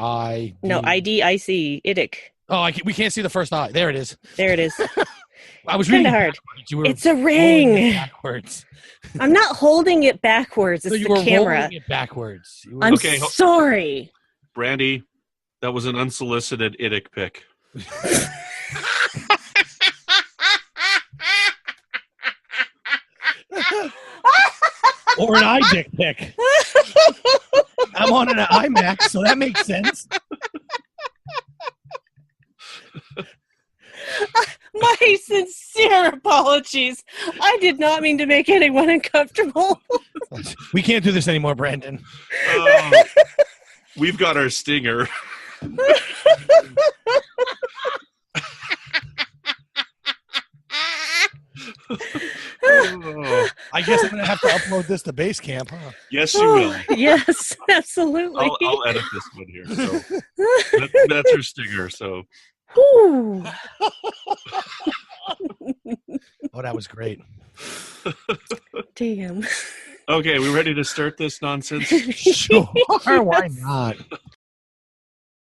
S6: No, IDIC. IDIC.
S5: Oh, we can't see the first I. There it is.
S6: There it is.
S5: I was reading
S6: hard. It's a ring.
S5: Backwards.
S6: I'm not holding it backwards. It's
S5: so you
S6: the
S5: were
S6: camera.
S5: Holding it backwards.
S6: I'm sorry.
S1: Brandy, That was an unsolicited idic pic.
S5: Or an eye dick pic. I'm on an IMAX, so that makes sense.
S6: My sincere apologies. I did not mean to make anyone uncomfortable.
S5: We can't do this anymore, Brandon.
S1: We've got our stinger.
S5: I guess I'm going to have to upload this to Basecamp, huh?
S1: Yes, you will.
S6: Yes, absolutely.
S1: I'll edit this one here. So that's your stinger. So.
S6: Ooh.
S5: Oh, that was great.
S6: Damn.
S1: Okay, we ready to start this nonsense?
S5: Sure, why not?